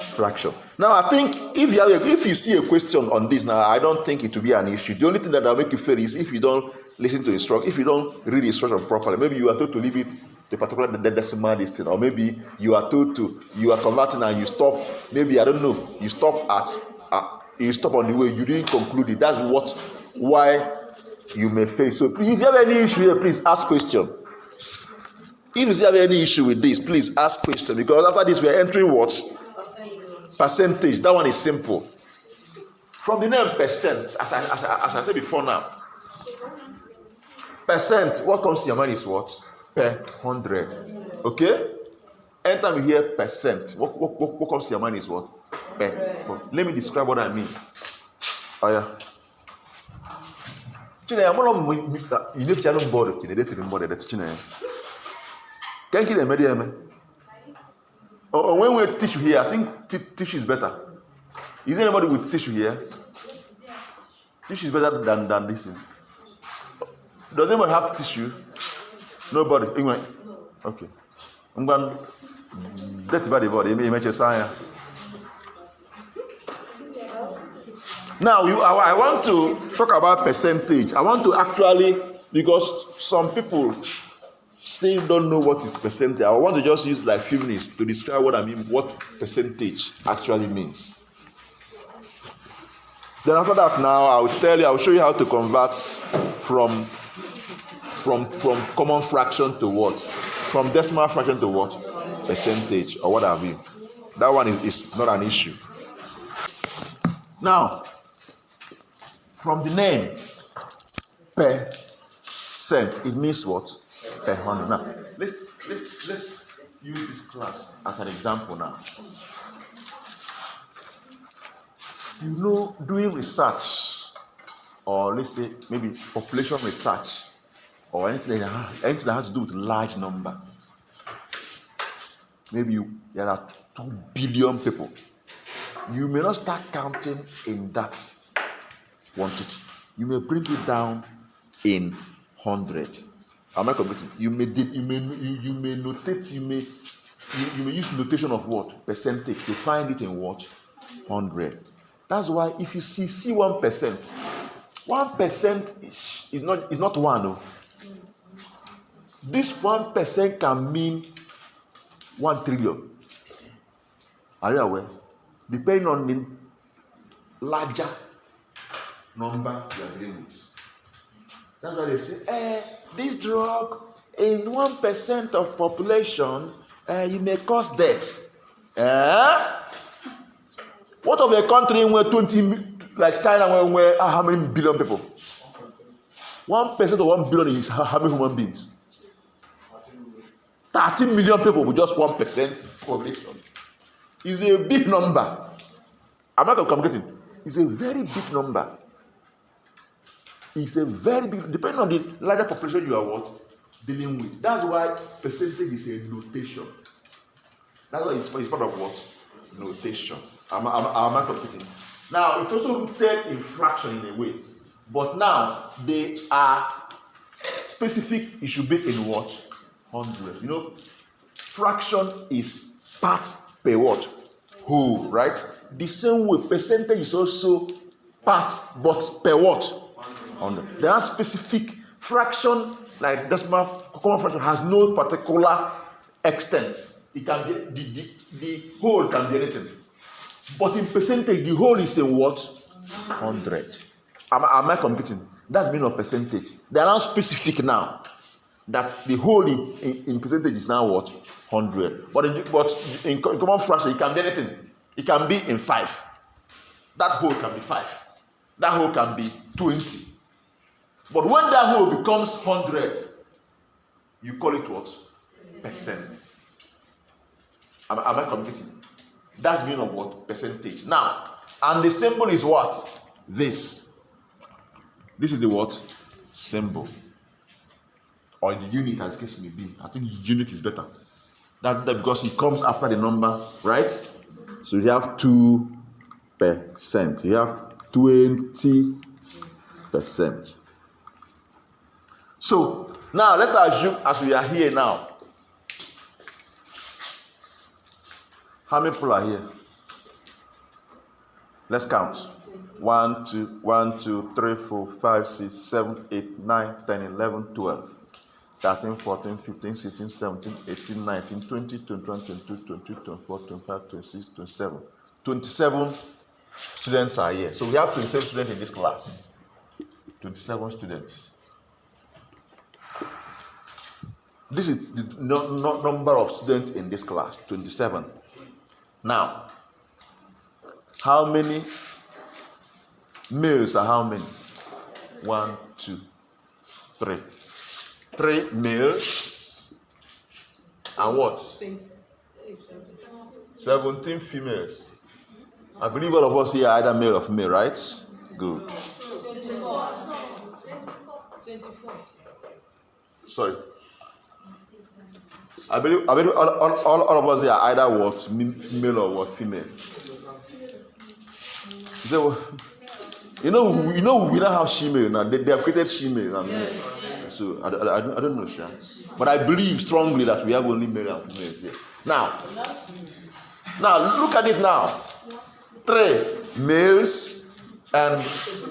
Fraction. Now, I think if you see a question on this now, I don't think it will be an issue. The only thing that will make you fail is if you don't listen to instruction, if you don't read the instruction properly. Maybe you are told to leave it to a particular decimal listing, or maybe you are told you are converting and you stop. Maybe I don't know. You stop on the way. You didn't conclude it. That's why you may fail. So, if you have any issue here, please ask question. If you have any issue with this, please ask question, because after this we are entering what? Percentage. That one is simple. From the name percent, as I said before now, percent, what comes to your mind is what? Per 100. Okay? Anytime you hear percent, what comes to your mind is what? Per. Let me describe what I mean. Oh yeah. You need to board. Can't get a medium. Or when we tissue here, I think tissue is better. Is there anybody with tissue here? Tissue is better than this thing. Does anybody have tissue? Nobody. Okay. I'm going that's about the body. Image sign. Now, I want to talk about percentage. I want to actually, because some people still don't know what is percentage. I want to just use like few minutes to describe what I mean, what percentage actually means. Then after that, now I'll show you how to convert from common fraction to what? From decimal fraction to what? Percentage or what have you. That one is not an issue. Now, from the name percent, it means what? Per 100. Now, let's use this class as an example now. You know, doing research, or let's say maybe population research, or anything that has to do with large number. Maybe there are 2 billion people. You may not start counting in that quantity. You may bring it down in 100. Am I committing? You may notate. You may use notation of what? Percentage to find it in what? 100. That's why if you see 1%, 1% is not one. No. This 1% can mean 1 trillion. Are you aware? Depending on the larger number you are dealing with. That's why they say, this drug in 1% of population, you may cause death. What of a country where 20, like China, where how many billion people? 1% of 1 billion is how many human beings? 13 million people with just 1% population. It's a big number. I'm not communicating. It's a very big number. It's a very big, depending on the larger population you are what? Dealing with. That's why percentage is a notation. That's why it's part of what? Notation. I'm not communicating. Now, it's also rooted in fraction in a way. But now, they are specific, it should be in what? 100. You know, fraction is part per what? Whole, right? The same way, percentage is also part, but per what? 100. There are specific fraction, like decimal common fraction has no particular extent. It can be the whole can be anything. But in percentage, the whole is in what? 100. Am I communicating? That's meaning of percentage. They are now specific now. That the whole in percentage is now what? 100. But in common fraction, it can be anything. It can be in 5. That whole can be 5. That whole can be 20. But when that whole becomes 100, you call it what? Percent. Am I communicating? That's meaning of what? Percentage. Now, and the symbol is what? This. This is the what? Symbol. Or the unit, as the case may be. I think unit is better. That because it comes after the number, right? So you have 2%. You have 20%. So now let's assume as we are here now. How many people are here? Let's count. 1, 2, 3, 4, 5, 6, 7, 8, 9, 10, 11, 12. 13, 14, 15, 16, 17, 18, 19, 20, 21, 22, 23, 24, 25, 26, 27. 27 students are here. So we have 27 students in this class. 27 students. This is the number of students in this class, 27. Now, how many males are how many? 1, 2, 3. 3 males and what? 17 females. I believe all of us here are either male or female, right? Good. 24. Sorry. I believe all of us here are either what? Male or what? Female. So, We now have shemale now. They have created shemale. I mean, so I don't know, sure. But I believe strongly that we have only male and females here. Now look at it now. 3 males and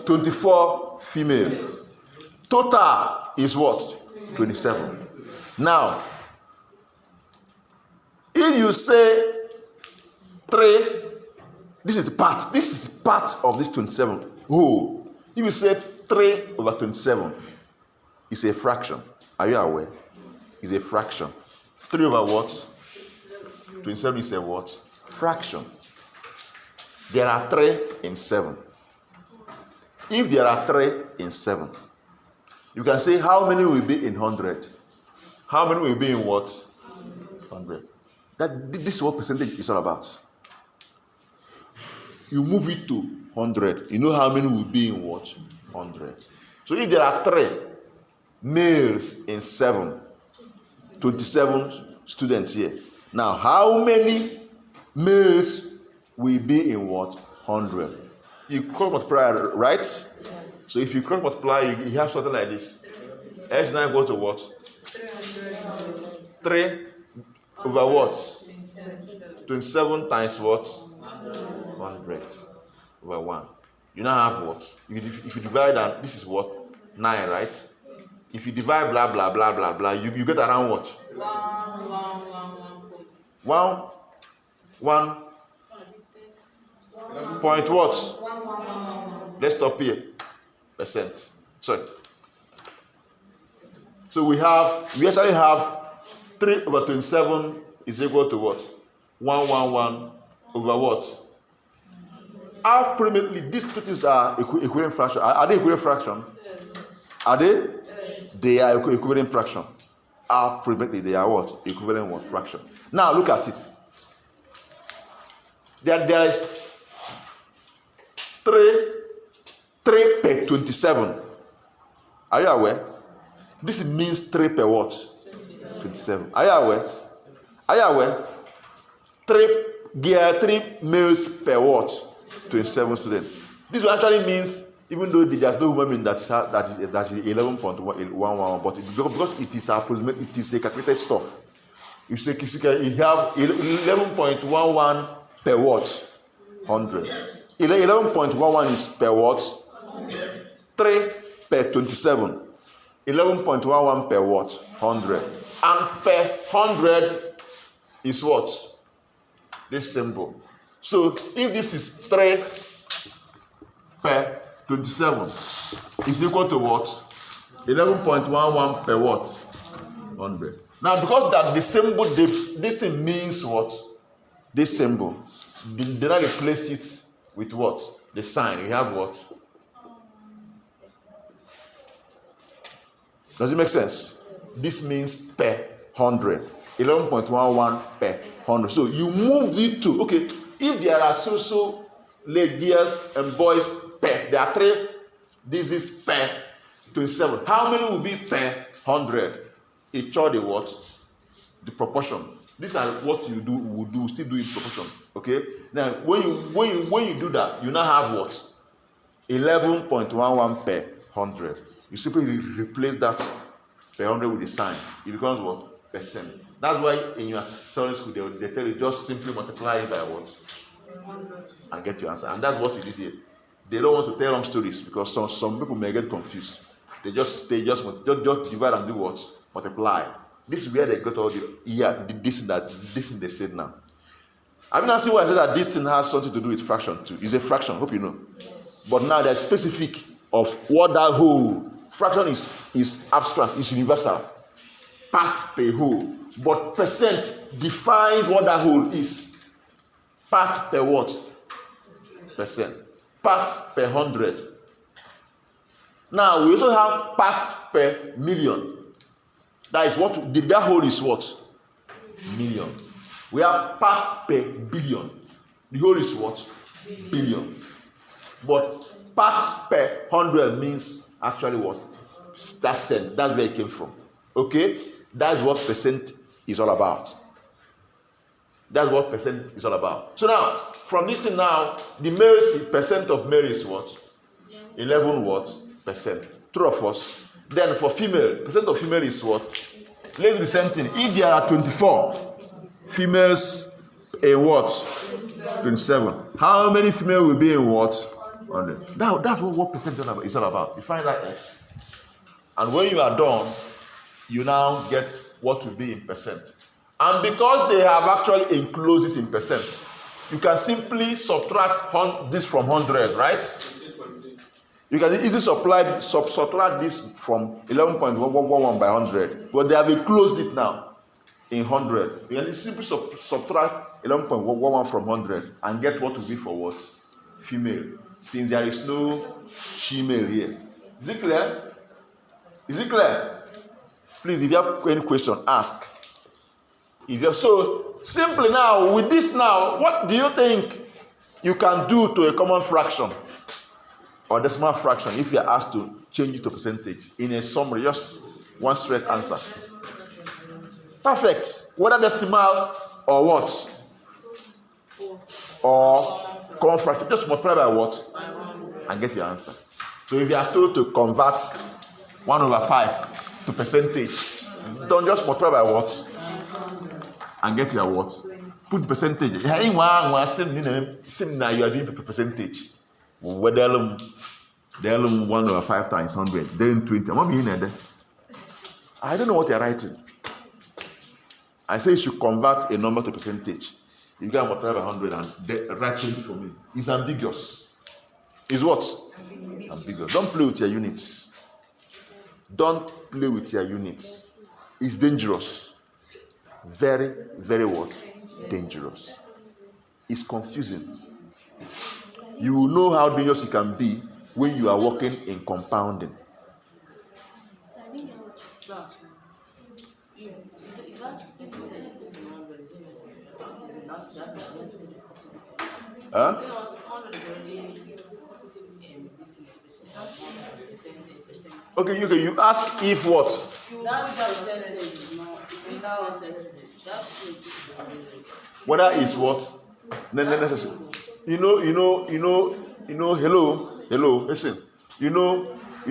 24 females. Total is what? 27. Now, if you say 3, this is part of this 27. Oh, if you say 3 over 27, it's a fraction. Are you aware? It's a fraction. 3 over what? 27 is a what? Fraction. There are 3 in 7. If there are 3 in 7, you can say how many will be in 100? How many will be in what? 100. This is what percentage is all about. You move it to 100. You know how many will be in what? 100. So if there are 3 males in 7, 27 students here. Now, how many males will be in what? 100. You cross multiply, right? Yes. So if you cross multiply, you have something like this. S now go to what? 3 over what? 27 times what? 100 over 1. You now have what? If you divide, and this is what? 9, right? If you divide blah blah blah blah blah, you get around what? 1 point what? Let's stop here. Percent. Sorry. So we actually have 3 over 27 is equal to what? 111 over what? Approximately, these two things are equivalent fraction. Are they equivalent fraction? Are they? Yes. They are equivalent fraction. Approximately, they are what? Equivalent what? Fraction. Now look at it. There is 3 per 27. Are you aware? This means 3 per what? 27. Are you aware? Are you aware? 3 males per what? 27 students. This actually means, even though there's no human being that is 11.111, but because it is approximate, it is a calculated stuff. You have 11.11 per what? 100. 11.11 is per what? 3 per 27. 11.11 per what? 100. And per 100 is what? This symbol. So if this is 3 per 27, is equal to what? 11.11 per what? 100. Now, because that the symbol dips, this thing means what? This symbol. They now replace it with what? The sign. You have what? Does it make sense? This means per 100. 11.11 per 100. So you move it to, okay, if there are so ladies and boys per, there are 3, this is per 27. How many will be per 100? Each other what? The proportion. These are what you do, still do in proportion. Okay? Now, when you do that, you now have what? 11.11 per 100. You simply replace that per 100 with the sign. It becomes what? Percent. That's why in your science school they tell you just simply multiply it by what? And get your answer. And that's what you did here. They don't want to tell long stories because some people may get confused. They just divide and do what? Multiply. This is where they got all this thing they said now. I mean, I see why I said that this thing has something to do with fraction too. It's a fraction, hope you know. Yes. But now they're specific of what that whole fraction is abstract, it's universal. Part per whole. But percent defines what that whole is. Part per what? Percent. Part per 100. Now we also have parts per million. That is what that whole is what? Million. We have parts per billion. The whole is what? Billion. But parts per 100 means actually what? That's cent. That's where it came from. Okay? That's what percent is all about. That's what percent is all about. So now, from this thing now, the male percent of male is what? 11 what? Percent. True or false? Then for female, percent of female is what? Let's do the same thing. If there are 24 females in what? 27. How many female will be in what? 100. Now that's what percent is all about. You find that X. And when you are done, you now get what will be in percent. And because they have actually enclosed it in percent, you can simply subtract this from 100, right? You can easily subtract this from 11.111 by 100. But they have enclosed it now in 100. You can simply subtract 11.11 from 100 and get what will be for what? Female. Since there is no she-male here. Is it clear? Is it clear? Please, if you have any question, ask. So, simply now, with this now, what do you think you can do to a common fraction or decimal fraction if you are asked to change it to percentage? In a summary, just one straight answer. Perfect. Whether decimal or what? Or common fraction. Just multiply by what? And get your answer. So if you are told to convert 1/5 to percentage, don't just multiply by what? And get your what? Put percentage. You are doing percentage. Whether 1/5 times 100, then 20. I don't know what you're writing. I say you should convert a number to percentage. You can multiply by 100 and write 20 for me. It's ambiguous. It's what? Ambiguous. Don't play with your units. Don't play with your units. It's dangerous. Very, very what? Dangerous. It's confusing. You will know how dangerous it can be when you are working in compounding. Huh? Okay, you ask if what? Whether it's what? Necessary. Hello, listen. We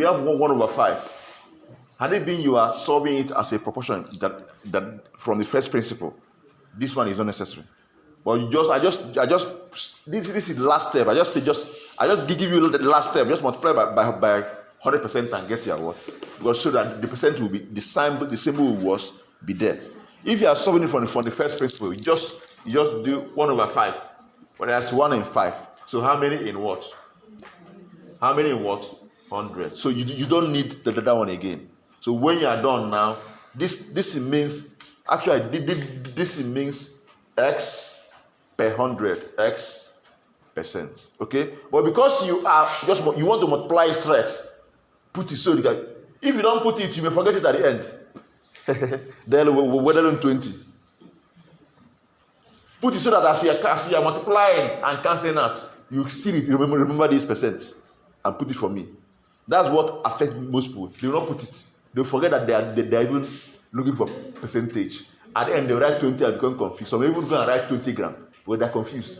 have 1/5. Had it been you are solving it as a proportion that from the first principle, this one is not necessary. But this is the last step. I just give you the last step. Just multiply by 100% and get your what? Because so that the percent will be the symbol will be there. If you are solving it from the first principle, you just do 1/5. But that's 1 in 5. So how many in what? How many in what? 100. So you don't need the one again. So when you are done now, this means actually this means x per 100, x percent. Okay? But because you want to multiply it straight, put it so you can, if you don't put it, you may forget it at the end. Then we're 20. Put it so that as you are multiplying and cancelling out, you see it, remember this percent and put it for me. That's what affects most people. They will not put it. They will forget that they are even looking for percentage. At the end, they will write 20 and become confused. Some even go and write 20 grams, but they're confused.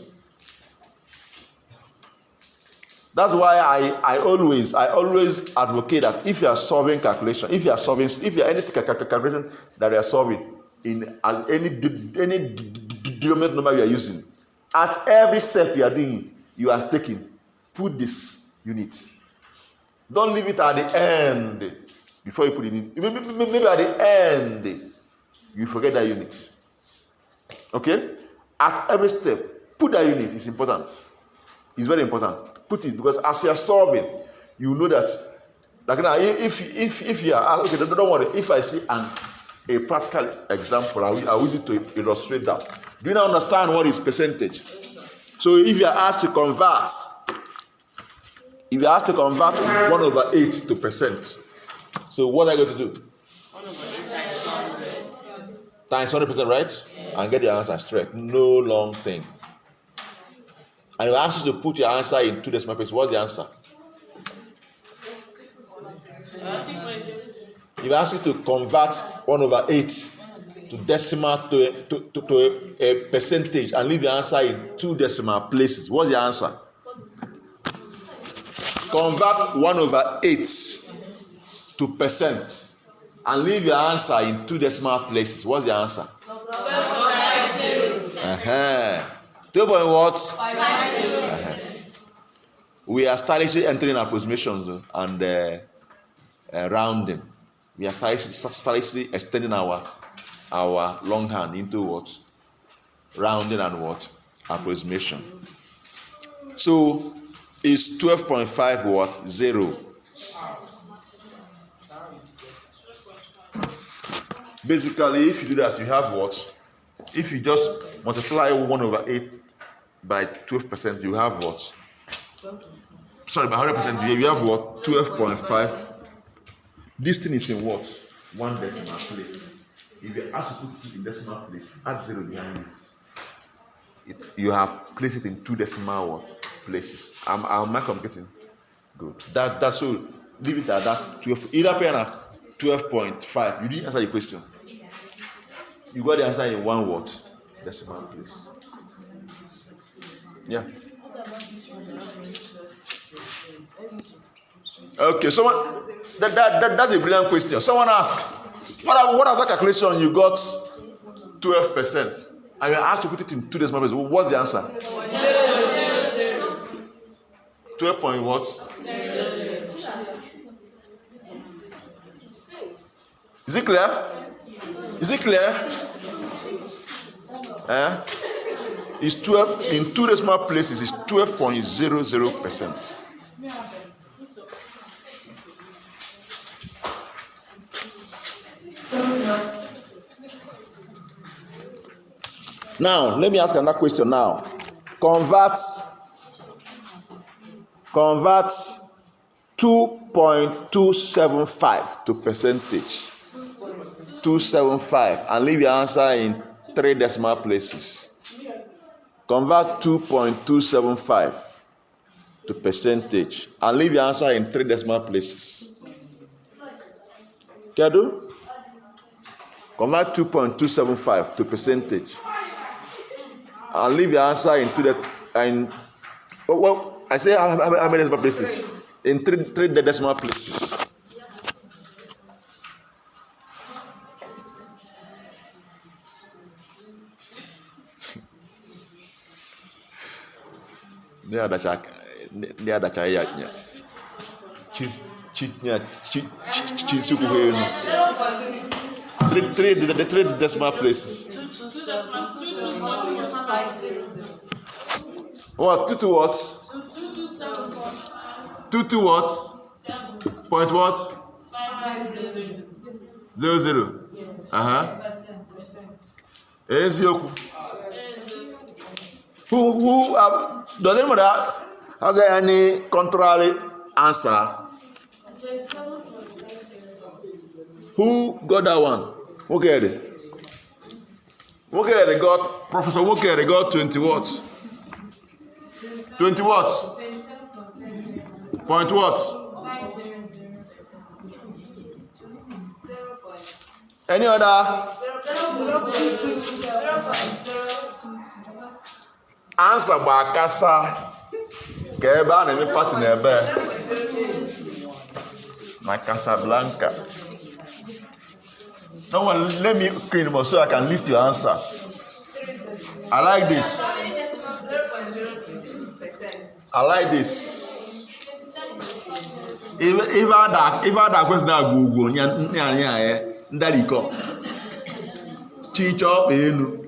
That's why I always advocate that if you are solving calculation, if you are any calculation that you are solving in any denominator number you are using, at every step you are doing, you are taking, put this unit. Don't leave it at the end before you put it in. Maybe at the end you forget that unit. Okay? At every step, put that unit. It's important. It's very important. Put it, because as you are solving, you know that. Like now, if you are okay, don't worry. If I see a practical example, I will use it to illustrate that. Do you now understand what is percentage? So if you are asked to convert, 1/8 to percent, so what are you going to do? 1/8 times 100%, right? And get the answer straight. No long thing. And it asks you to put your answer in 2 decimal places. What's the answer? If I ask you to convert 1/8 to decimal to a percentage and leave the answer in 2 decimal places, what's the answer? Convert 1/8 to percent and leave your answer in 2 decimal places. What's the answer? 2 point what? We are stylishly entering approximations and rounding. We are stylishly extending our longhand into what? Rounding and what? Approximation. So is 12.5 what? 0. Basically, if you do that, you have what? If you just multiply 1/8 by 12%, you have what? Sorry, by 100%, you have what? 12.5. This thing is in what? 1 decimal place. If you ask to put it in decimal place, add 0 behind it. You have placed it in 2 decimal what? Places. Am I communicating? Good. That's all. Leave it at that 12. Either pen at 12.5. You didn't answer the question. You got the answer in 1 what? Decimal place. Yeah. Okay, someone that's a brilliant question. Someone asked, what other calculation you got 12%? And you're asked to put it in 2 decimal places. What's the answer? 12 point what? Is it clear? Is it clear? It's 12 in 2 decimal places. It's 12.00%. Now, let me ask another question now. Convert 2.275 to percentage. 275 and leave your answer in 3 decimal places. Convert 2.275 to percentage and leave your answer in 3 decimal places. Can you do? Convert 2.275 to percentage and leave your answer in 2 I say how many decimal places? In 3 decimal places. Three decimal places. What? 2 to what? 2 to what? Point what? 0. Ezioku. Who does anyone has there any contrary answer? Who got that one? Who get it? Who get it? Got Professor Wokere got 20 what? 20 what? Point what? Any other? Answer by Kasa. Keba na me party na ebe. Na Casablanca. No one let me clean them so I can list your answers. I like this. I like this. If I da question na Google nya ndaliko. Chicho Iyi-Enu.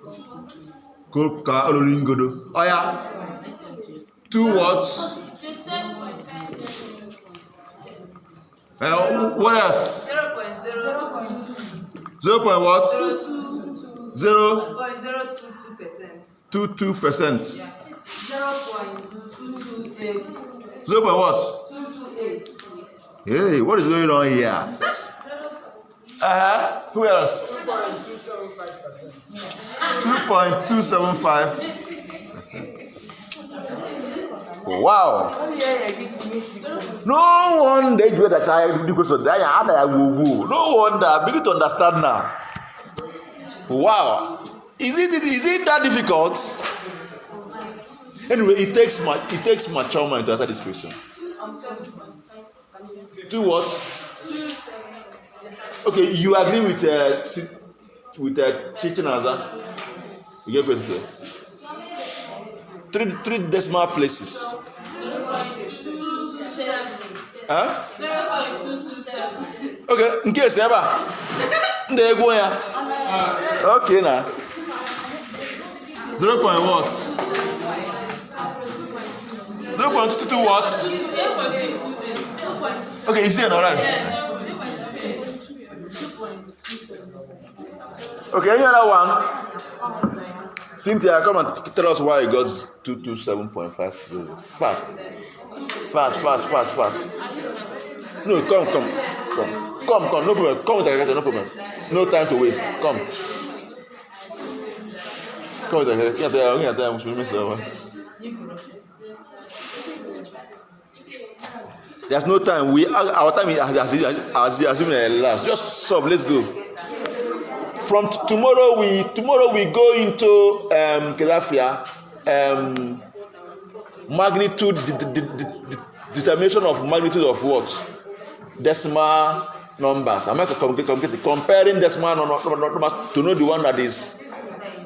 Ka oloringodo. Oya. 2 what? What else? 0. What? 0.022%. 22%. 0. What? 228. Hey, what is going on here? Who else? 2.275%. Wow. No wonder you that child because of that. No wonder. Begin to understand now. Wow. Is it that difficult? Anyway, it takes mature mind to answer this question. 2 what? Okay, you agree with Chichinazza? You get it? 3 decimal places. Huh? 0.227. Okay, in case ever. Okay now. 0. What? 0.22 what? Okay, you see it, alright. Okay, any other one? Cynthia, come and tell us why you got 227.5. Fast. No, come. No problem. Come with the calculator, no problem. No time to waste. Come. Come with the calculator. There's no time. Our time is as even last. Just solve. Let's go. From tomorrow we go into Kelafia, magnitude determination of magnitude of what? Decimal numbers. I'm comparing decimal numbers to know the one that is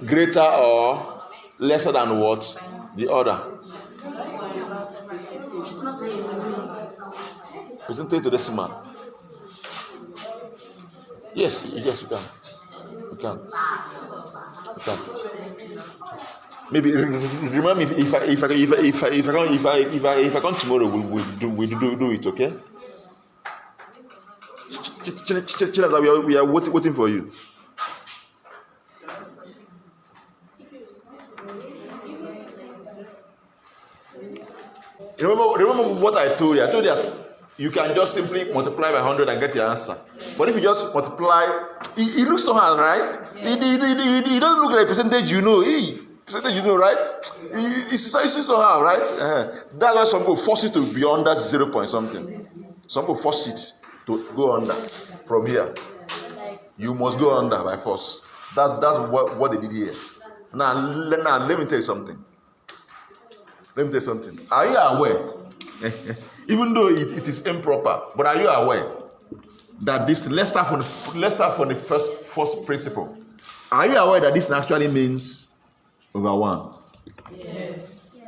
greater or lesser than what? The other. Percentage to decimal. Yes, you can. You can. Maybe remind me if I come tomorrow, we do it, okay? We are waiting for you. Remember what I told you? I told you that you can just simply multiply by 100 and get your answer. But if you just multiply, it looks somehow, right? It doesn't look like percentage, percentage, right? It's somehow, right? That's why some people force it to be under 0 point something. Some people force it to go under from here. You must go under by force. That's what they did here. Now let me tell you something. Are you aware? Even though it is improper, but are you aware that this? Let's start from the first principle. Are you aware that this actually means over 1? Yes.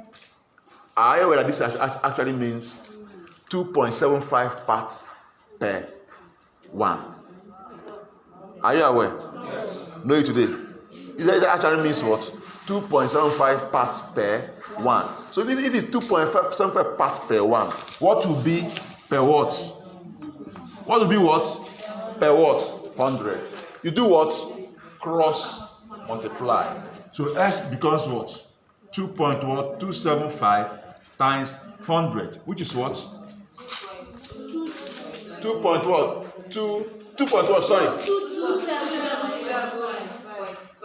Are you aware that this actually means 2.75 parts per 1? Are you aware? Yes. Know it today. It actually means what? 2.75 parts per 1. So if it's 2.75 parts per 1, what will be per what? What will be what? Per what? 100. You do what? Cross multiply. So S becomes what? 2.275 times 100, which is what? 2 point what? 2 point what? Sorry.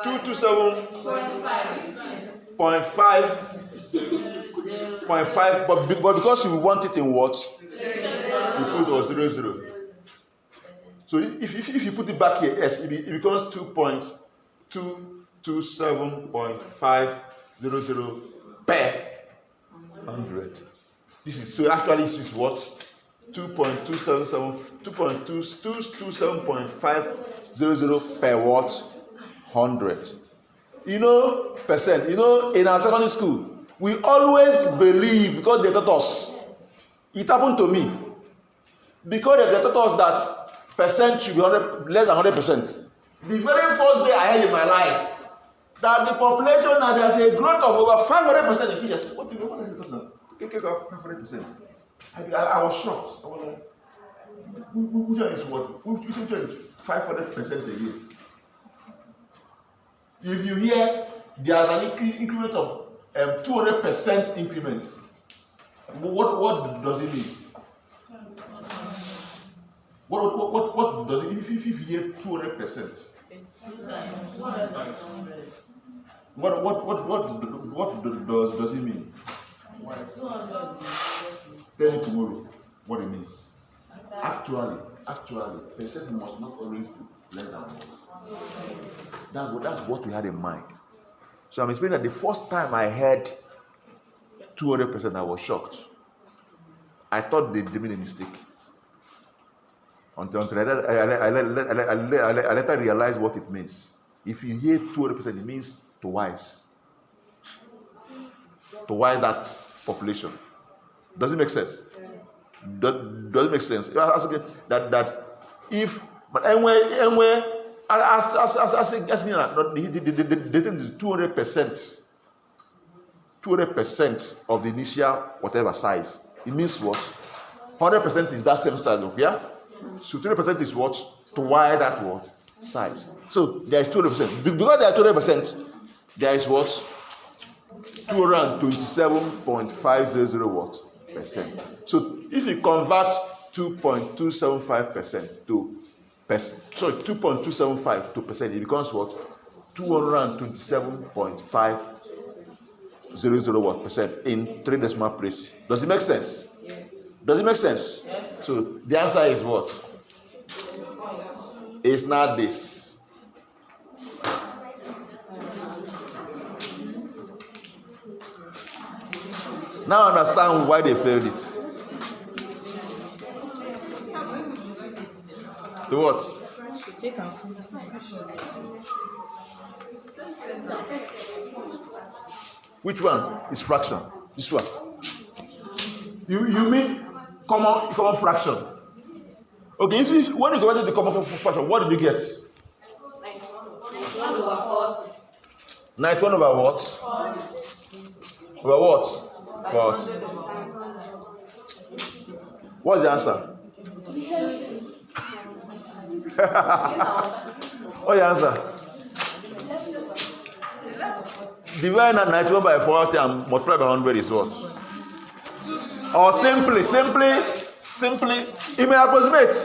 227.5, but because you want it in what? You put it 0. So if you put it back here, S, it becomes 2.227.500 per 100. This is so actually this is what? 2.227.500 per what? 100. Percent. In our secondary school, we always believe, because they taught us. It happened to me. Because they taught us that percent should be less than 100%. The very first day I heard in my life that the population, now there's a growth of over 500% in Kenya. What do you know? 500%. I was shocked. I was like, which one is what? Which one is 500% a year? If you hear there's an increment of 200% increments, what does it mean? What does it mean if you hear 200%? What does it mean? Tell me tomorrow what it means. Actually, percent must not always be less than 1. That's what we had in mind. So I'm explaining that the first time I heard 200%, I was shocked. I thought they made a mistake. Until I later realized what it means. If you hear 200%, it means twice. Twice that population. Does it make sense? Does it make sense? That if but anyway, as you know, the thing is 200%. 200% of the initial whatever size. It means what? 100% is that same size, okay? So 20% is what? Twice that what? Size. So there is 200%. Because there are 200%, there is what? 227.500 what? Percent. So if you convert 2.275% to percent, sorry, 2.275 to percent, it becomes what? 227.500 what percent in 3 decimal places. Does it make sense? Yes. Does it make sense? Yes. So the answer is what? It's not this. Now understand why they failed it. To what? Which one is fraction? This one. You mean common fraction? Okay, if when you converted the common fraction, what did you get? 91 over 40. 91 over what? 40. Over what? 40. What's the answer? What's the answer? Divide 91 by 40 and multiply by 100 is what? Or simply, it may approximate.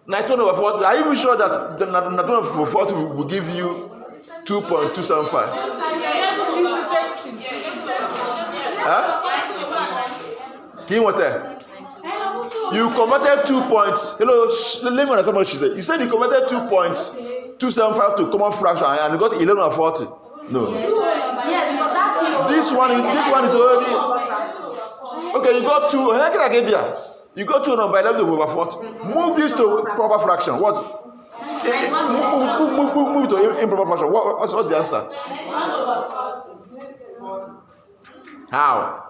91 over 40. Are you even sure that the 91 over 40 will give you 2.275? Huh? You converted 2 points. Hello, let me understand what she said. You said you converted 2.275 to common fraction and you got 11 over 40. No. This one is already. Okay, you got 2. You got 2 by 11 over 40. Move this to proper fraction. What? Move it to improper fraction. What's the answer? 40. How?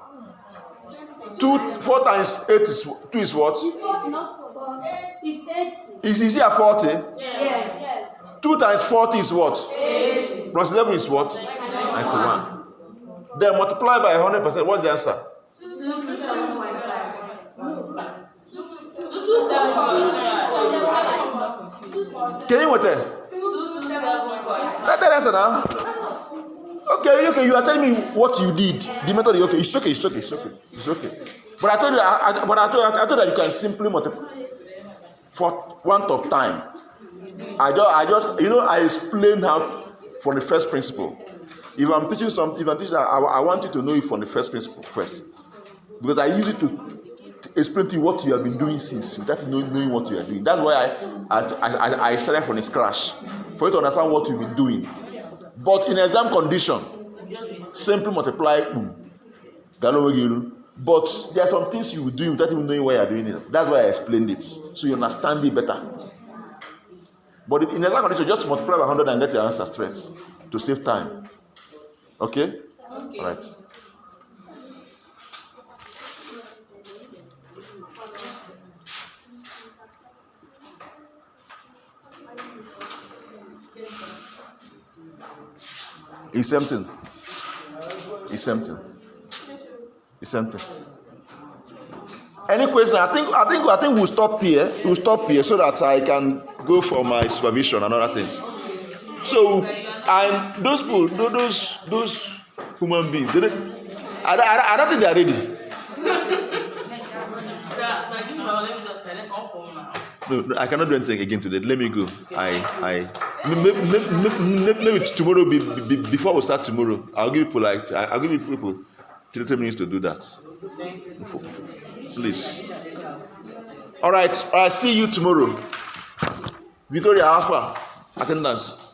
4 times 8 is 2 is what? It's 40, not 40. It's 80. Is here 40? Yes. 2 times 40 is what? 80. Plus 11 is what? 91. Then multiply by 100%. What's the answer? 227.5. Can you what? That answer now. Okay, you are telling me what you did. The method is okay. It's okay. But I told you, I told that you can simply multiply for want of time. I just I explained how from the first principle. If I'm teaching something, I want you to know it from the first principle first, because I use it to explain to you what you have been doing since without knowing what you are doing. That's why I started from the scratch for you to understand what you've been doing. But in exam condition, simply multiply. But there are some things you will do without even knowing why you are doing it. That's why I explained it, so you understand it better. But in exam condition, just multiply by 100 and get your answer straight to save time. Okay? All right. It's empty. Any question? I think we'll stop here. We'll stop here so that I can go for my supervision and other things. So, and those people, those human beings, I don't think they are ready. No, I cannot do anything again today. Let me go. Maybe tomorrow, before we start tomorrow, I'll give people 3 minutes to do that. Please. All right. See you tomorrow. Victoria Alpha attendance.